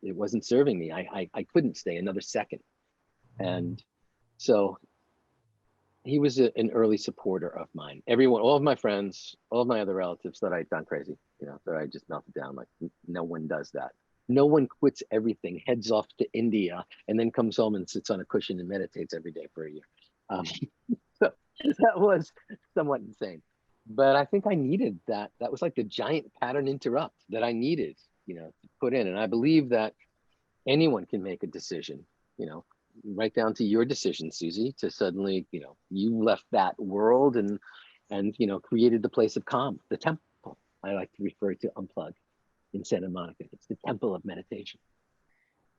It wasn't serving me. I couldn't stay another second. And so he was an early supporter of mine. Everyone, all of my friends, all of my other relatives thought I'd gone crazy, that I just melted down. Like, no one does that. No one quits everything, heads off to India, and then comes home and sits on a cushion and meditates every day for a year. So that was somewhat insane. But I think I needed that. That was like the giant pattern interrupt that I needed, to put in. And I believe that anyone can make a decision, right down to your decision, Susie, to suddenly, you left that world and created the place of calm, the temple. I like to refer to Unplug in Santa Monica. It's the temple of meditation.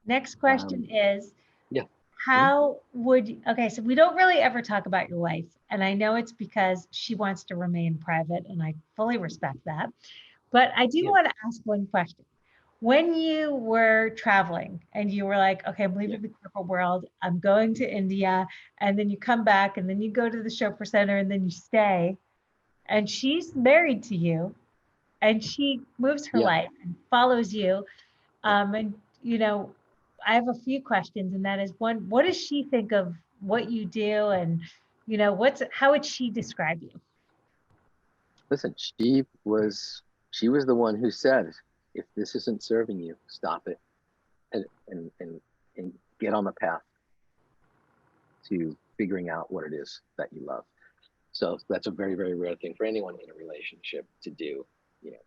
Next question is, yeah. How would, okay, so we don't really ever talk about your wife, and I know it's because she wants to remain private, and I fully respect that. But I do want to ask one question. When you were traveling and you were like, okay, I'm leaving the corporate world, I'm going to India, and then you come back and then you go to the Chopra Center and then you stay, and she's married to you and she moves her life and follows you. And, I have a few questions, and that is one, what does she think of what you do? And, how would she describe you? Listen, she was the one who said, if this isn't serving you, stop it and get on the path to figuring out what it is that you love. So that's a very, very rare thing for anyone in a relationship to do,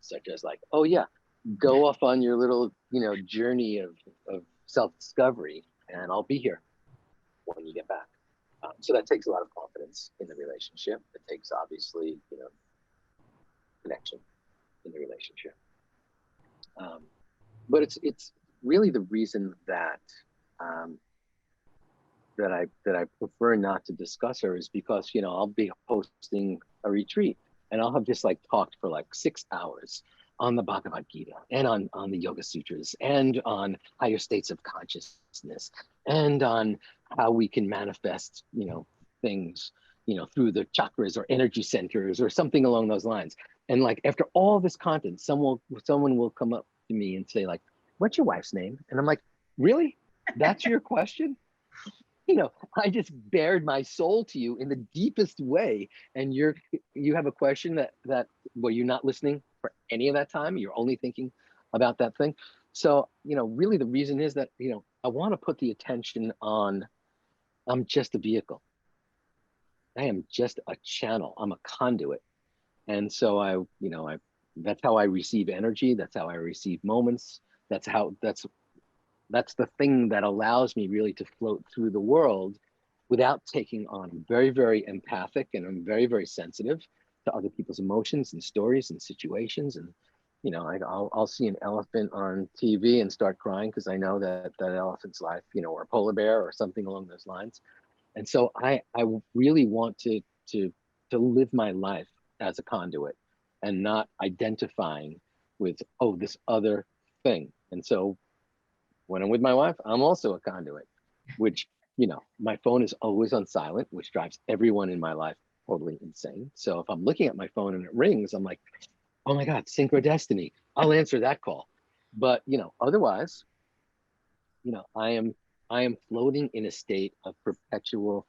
such as like, oh yeah, go off on your little, journey of self-discovery, and I'll be here when you get back. So that takes a lot of confidence in the relationship. It takes, obviously, connection in the relationship. But it's really the reason that that I prefer not to discuss her is because, I'll be hosting a retreat and I'll have just like talked for like 6 hours on the Bhagavad Gita and on the Yoga Sutras and on higher states of consciousness and on how we can manifest, things, through the chakras or energy centers or something along those lines. And like, after all this content, someone will come up to me and say like, what's your wife's name? And I'm like, really? That's your question? I just bared my soul to you in the deepest way. And you have a question that well, you're not listening for any of that time. You're only thinking about that thing. So, really the reason is that, I want to put the attention on, I'm just a vehicle. I am just a channel. I'm a conduit. And so that's how I receive energy. That's how I receive moments. That's the thing that allows me really to float through the world without taking on. I'm very, very empathic, and I'm very, very sensitive to other people's emotions and stories and situations. And, I'll see an elephant on TV and start crying because I know that elephant's life, or a polar bear or something along those lines. And so I really want to live my life as a conduit and not identifying with, oh, this other thing. And so when I'm with my wife, I'm also a conduit, which, my phone is always on silent, which drives everyone in my life totally insane. So if I'm looking at my phone and it rings, I'm like, oh my God, synchrodestiny. I'll answer that call. But, otherwise, I am floating in a state of perpetual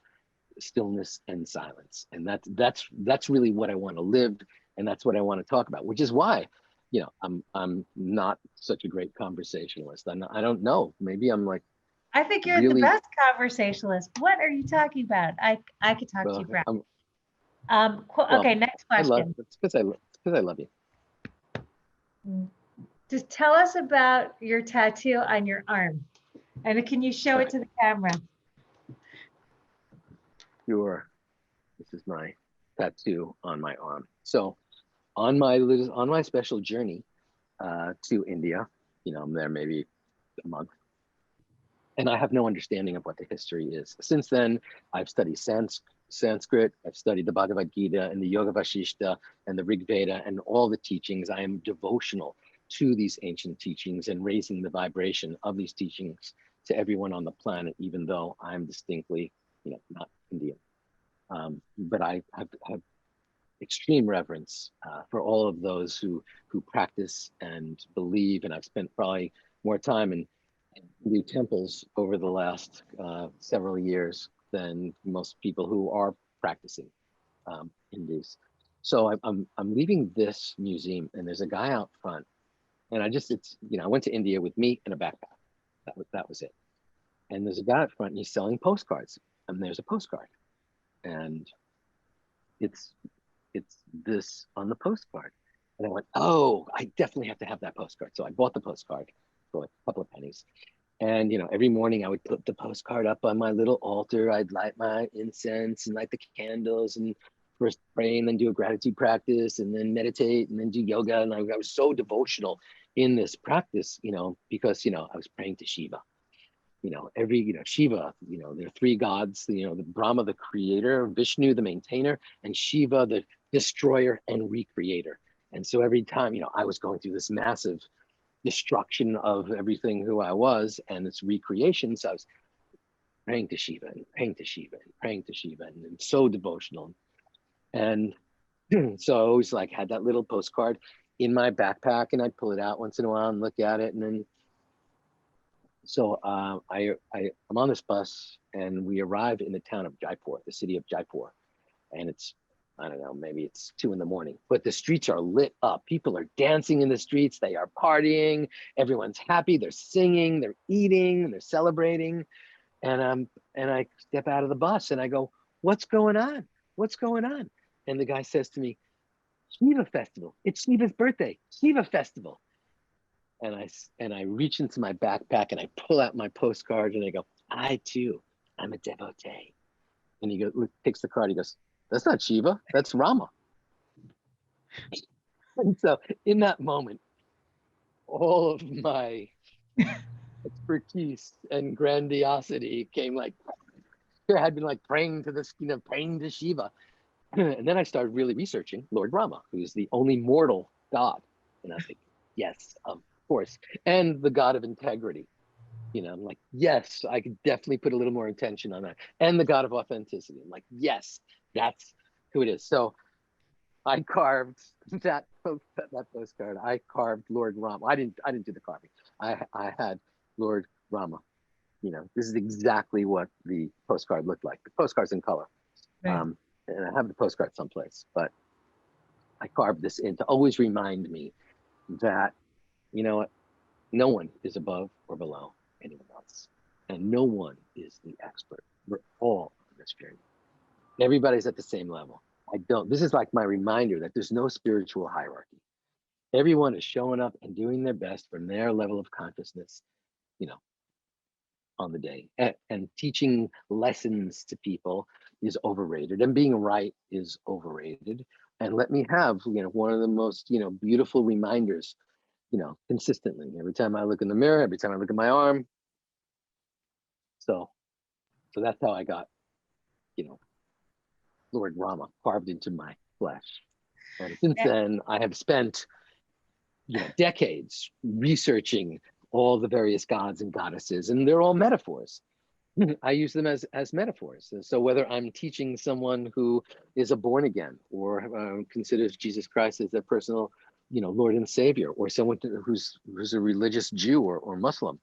stillness and silence. And that's really what I want to live. And that's what I want to talk about, which is why, I'm not such a great conversationalist. I don't know. Maybe I'm like, I think you're really, the best conversationalist. What are you talking about? I could talk to you for okay, next question. It's because I love you. Just tell us about your tattoo on your arm. And can you show it to the camera? Sure. This is my tattoo on my arm. So on my special journey to India, I'm there maybe a month, and I have no understanding of what the history is. Since then, I've studied Sanskrit, I've studied the Bhagavad Gita and the Yoga Vasishta and the Rig Veda and all the teachings. I am devotional to these ancient teachings and raising the vibration of these teachings to everyone on the planet, even though I'm distinctly, not Indian. But I have extreme reverence for all of those who practice and believe, and I've spent probably more time in Hindu temples over the last several years than most people who are practicing Hindus. So I'm leaving this museum, and there's a guy out front, and I went to India with me and a backpack. That was it. And there's a guy out front, and he's selling postcards, and there's a postcard, and it's this on the postcard. And I went, oh, I definitely have to have that postcard. So I bought the postcard for like a couple of pennies. And, every morning I would put the postcard up on my little altar. I'd light my incense and light the candles and first pray and then do a gratitude practice and then meditate and then do yoga. And I was so devotional in this practice, because, I was praying to Shiva. Shiva, there are three gods, the Brahma, the creator, Vishnu, the maintainer, and Shiva, the destroyer and recreator. And so every time, I was going through this massive destruction of everything who I was and this recreation. So I was praying to Shiva and praying to Shiva and praying to Shiva and so devotional. And so I always had that little postcard in my backpack, and I'd pull it out once in a while and look at it. And then, so I'm on this bus, and we arrive in the town of Jaipur, the city of Jaipur. And it's, I don't know, maybe it's 2 a.m, but the streets are lit up. People are dancing in the streets. They are partying. Everyone's happy. They're singing, they're eating, they're celebrating. And I step out of the bus and I go, what's going on? What's going on? And the guy says to me, Shiva festival. It's Shiva's birthday, Shiva festival. And I reach into my backpack and I pull out my postcard and I go, I too, I'm a devotee. And he takes the card. He goes, that's not Shiva, that's Rama. And so in that moment, all of my expertise and grandiosity came I had been praying to this, praying to Shiva. And then I started really researching Lord Rama, who's the only mortal God. And I was like, yes, of course. And the God of integrity. I'm like, yes, I could definitely put a little more intention on that. And the God of authenticity. I'm like, yes, that's who it is. So I carved that postcard. I carved Lord Rama. I didn't do the carving. I had Lord Rama. This is exactly what the postcard looked like. The postcard's in color. Right. And I have the postcard someplace, but I carved this in to always remind me that, no one is above or below anyone else. And no one is the expert. We're all on this journey. Everybody's at the same level. This is my reminder that there's no spiritual hierarchy. Everyone is showing up and doing their best from their level of consciousness, on the day. And teaching lessons to people is overrated, and being right is overrated. And let me have, one of the most, beautiful reminders, consistently. Every time I look in the mirror, every time I look at my arm. So that's how I got, Lord Rama carved into my flesh. And since then, I have spent, decades researching all the various gods and goddesses, and they're all metaphors. I use them as metaphors. And so whether I'm teaching someone who is a born again or considers Jesus Christ as their personal, Lord and Savior, or someone who's a religious Jew or Muslim,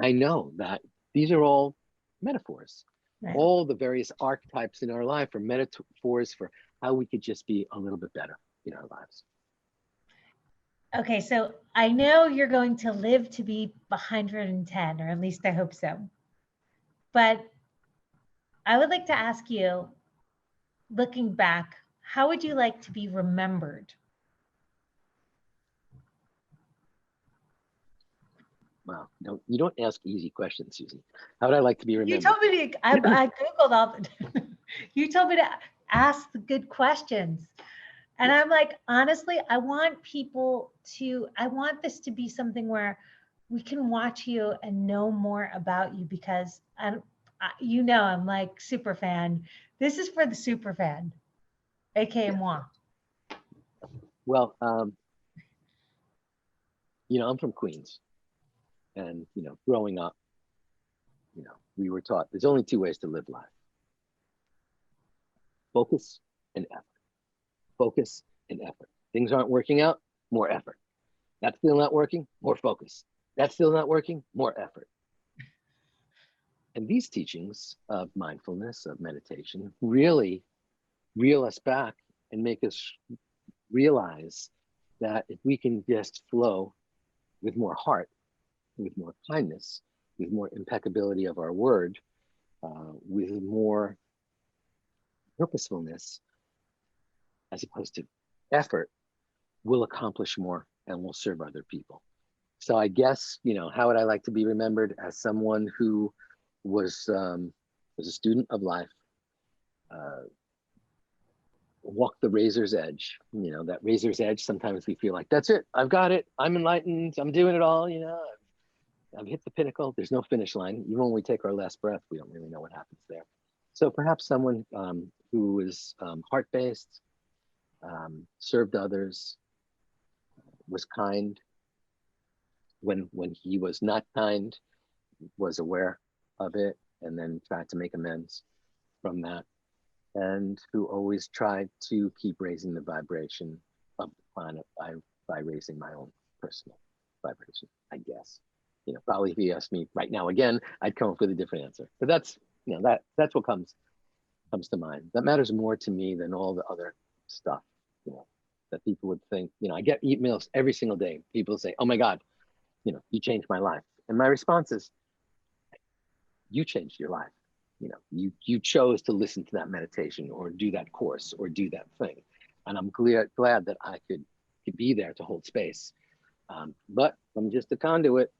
I know that these are all metaphors. Right. All the various archetypes in our life are metaphors for how we could just be a little bit better in our lives. Okay, so I know you're going to live to be 110, or at least I hope so. But I would like to ask you, looking back, how would you like to be remembered? Wow, you don't ask easy questions, Susie. How would I like to be remembered? You told me to, I Googled all the, you told me to ask the good questions. And I'm like, honestly, I want this to be something where we can watch you and know more about you, because I'm super fan. This is for the super fan, aka moi. Well, I'm from Queens, and growing up, we were taught there's only 2 ways to live life: focus and effort. Focus and effort. Things aren't working out, more effort. That's still not working, more focus. That's still not working, more effort. And these teachings of mindfulness, of meditation, really reel us back and make us realize that if we can just flow with more heart, with more kindness, with more impeccability of our word, with more purposefulness, as opposed to effort, we'll accomplish more and we'll serve other people. So I guess, how would I like to be remembered? As someone who was a student of life, walked the razor's edge. That razor's edge, sometimes we feel like, that's it, I've got it, I'm enlightened, I'm doing it all, I've hit the pinnacle. There's no finish line. Even when we take our last breath, we don't really know what happens there. So perhaps someone who is heart-based, served others, was kind when he was not kind, was aware of it, and then tried to make amends from that, and who always tried to keep raising the vibration of the planet by raising my own personal vibration, I guess. Probably if you asked me right now again, I'd come up with a different answer. But that's what comes to mind. That matters more to me than all the other stuff, that people would think. I get emails every single day. People say, "Oh my God, you changed my life." And my response is, you changed your life. You chose to listen to that meditation or do that course or do that thing. And I'm glad that I could be there to hold space. But I'm just a conduit.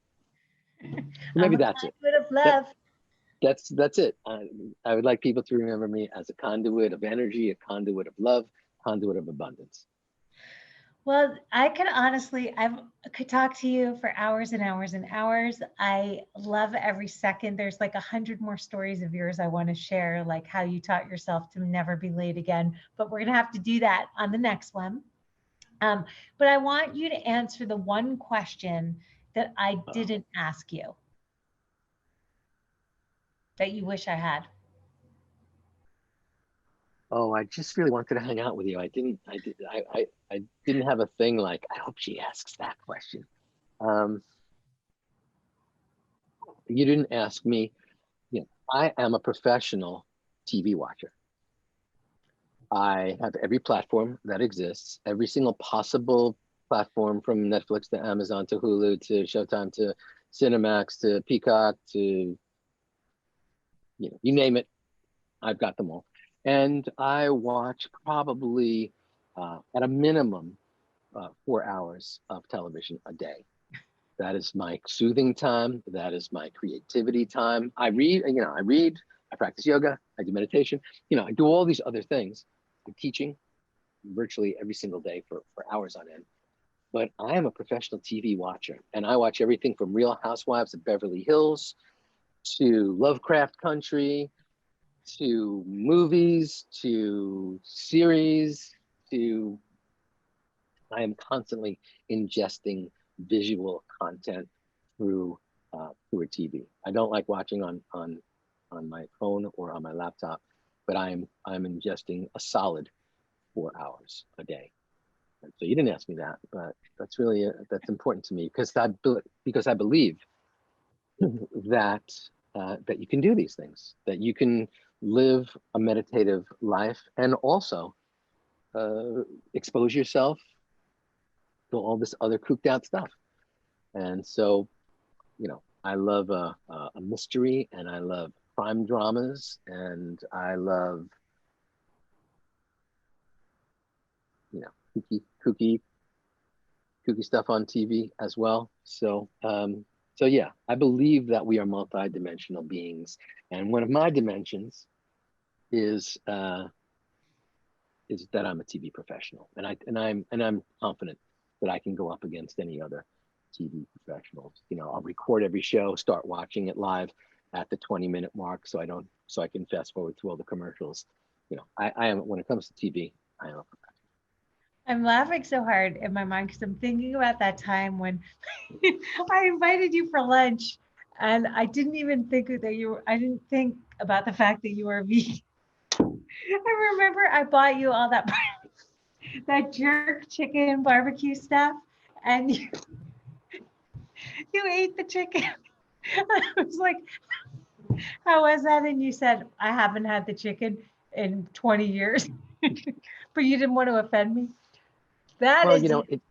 Maybe that's it. Of love. That's it. I would like people to remember me as a conduit of energy, a conduit of love, conduit of abundance. Well, I could talk to you for hours and hours and hours. I love every second. There's like 100 more stories of yours I want to share, like how you taught yourself to never be late again. But we're going to have to do that on the next one. But I want you to answer the one question that I didn't ask you that you wish I had. Oh, I just really wanted to hang out with you. I didn't have a thing like, I hope she asks that question. You didn't ask me. I am a professional TV watcher. I have every platform that exists, every single possible platform, from Netflix to Amazon to Hulu to Showtime to Cinemax to Peacock to, you name it, I've got them all. And I watch probably at a minimum 4 hours of television a day. That is my soothing time. That is my creativity time. I read, I practice yoga, I do meditation, I do all these other things. I'm teaching virtually every single day for hours on end. But I am a professional TV watcher, and I watch everything from Real Housewives of Beverly Hills to Lovecraft Country, to movies, to series, I am constantly ingesting visual content through a TV. I don't like watching on my phone or on my laptop, but I'm ingesting a solid 4 hours a day. And so you didn't ask me that, but that's really that's important to me because I believe that that you can do these things, that you can live a meditative life and also expose yourself to all this other cooked out stuff. And so, I love a mystery, and I love crime dramas, and I love, kooky stuff on TV as well. So yeah, I believe that we are multidimensional beings, and one of my dimensions is that I'm a TV professional, and I'm confident that I can go up against any other TV professionals. I'll record every show, start watching it live at the 20-minute mark, so I can fast forward through all the commercials. I am, when it comes to TV, I am a professional. I'm laughing so hard in my mind because I'm thinking about that time when I invited you for lunch, and I didn't even think that I didn't think about the fact that you were vegan. I remember I bought you all that jerk chicken barbecue stuff, and you ate the chicken. I was like, How was that? And you said, I haven't had the chicken in 20 years, but you didn't want to offend me. That Well, is,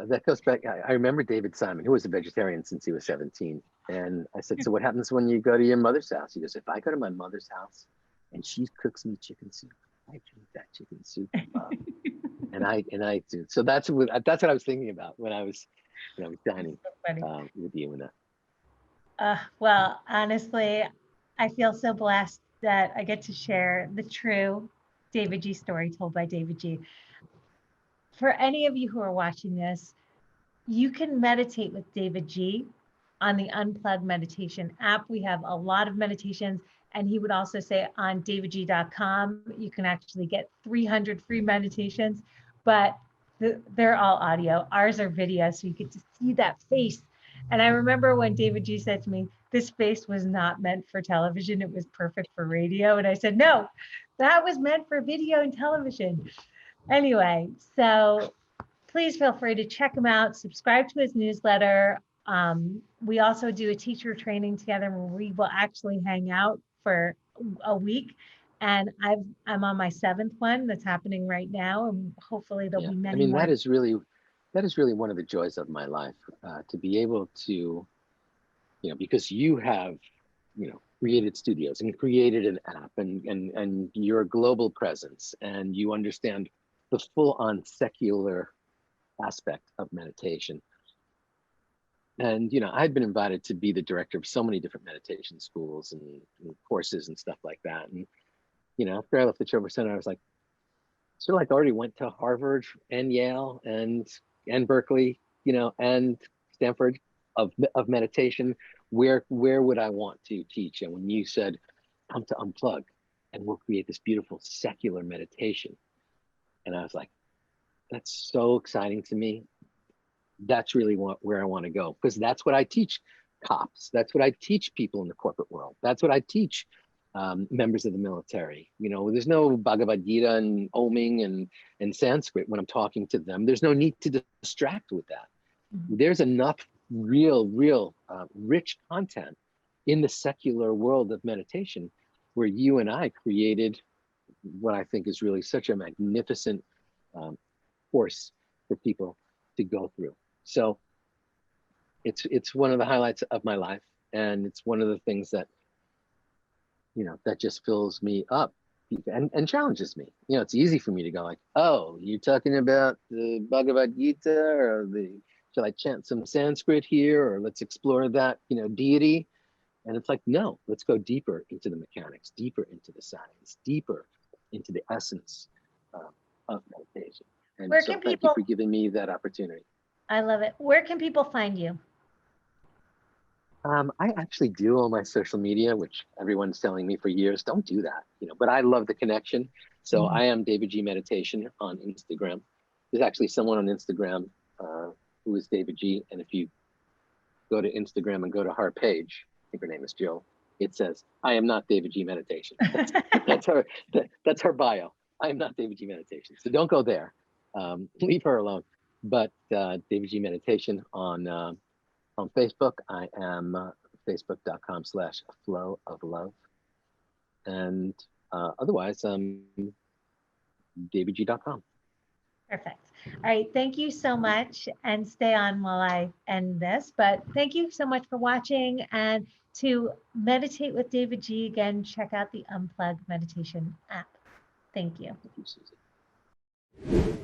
that goes back. I remember David Simon, who was a vegetarian since he was 17. And I said, so what happens when you go to your mother's house? He goes, if I go to my mother's house and she cooks me chicken soup, I drink that chicken soup. And I do. So that's what I was thinking about when I was dining so funny. with you and that. Well, honestly, I feel so blessed that I get to share the true Davidji story told by Davidji. For any of you who are watching this, you can meditate with Davidji on the Unplugged meditation app. We have a lot of meditations, and he would also say on davidji.com, you can actually get 300 free meditations, but they're all audio. Ours are video, so you get to see that face. And I remember when Davidji said to me, this face was not meant for television, it was perfect for radio. And I said, no, that was meant for video and television. Anyway, so please feel free to check him out, subscribe to his newsletter. We also do a teacher training together where we will actually hang out for a week. And I'm on my 7th one that's happening right now. And hopefully there'll be many more. That is really one of the joys of my life, to be able to, because you have, created studios and created an app and you're a global presence and you understand the full on secular aspect of meditation. And, I'd been invited to be the director of so many different meditation schools and courses and stuff like that. And, after I left the Chopra Center, I was like, so I already went to Harvard and Yale and Berkeley, and Stanford of meditation. Where would I want to teach? And when you said, come to Unplug and we'll create this beautiful secular meditation. And I was like, that's so exciting to me. That's really where I want to go, because that's what I teach cops. That's what I teach people in the corporate world. That's what I teach members of the military. There's no Bhagavad Gita and oming and Sanskrit when I'm talking to them. There's no need to distract with that. Mm-hmm. There's enough real rich content in the secular world of meditation where you and I created what I think is really such a magnificent course for people to go through. So it's one of the highlights of my life, and it's one of the things that that just fills me up and challenges me. It's easy for me to go like, oh, you're talking about the Bhagavad Gita, or shall I chant some Sanskrit here, or let's explore that deity. And it's like, no, let's go deeper into the mechanics, deeper into the science, deeper into the essence of meditation. And Where so can thank people, you for giving me that opportunity. I love it. Where can people find you? I actually do all my social media, which everyone's telling me for years, don't do that, but I love the connection. So I am Davidji Meditation on Instagram. There's actually someone on Instagram who is Davidji. And if you go to Instagram and go to her page, I think her name is Jill, it says, I am not Davidji Meditation. That's her bio. I am not Davidji Meditation. So don't go there. Leave her alone. But Davidji Meditation on Facebook. I am facebook.com/flow of love. And otherwise, davidji.com. Perfect. All right. Thank you so much, and stay on while I end this. But thank you so much for watching. And to meditate with Davidji, again, check out the Unplugged meditation app. Thank you. Thank you, Susie.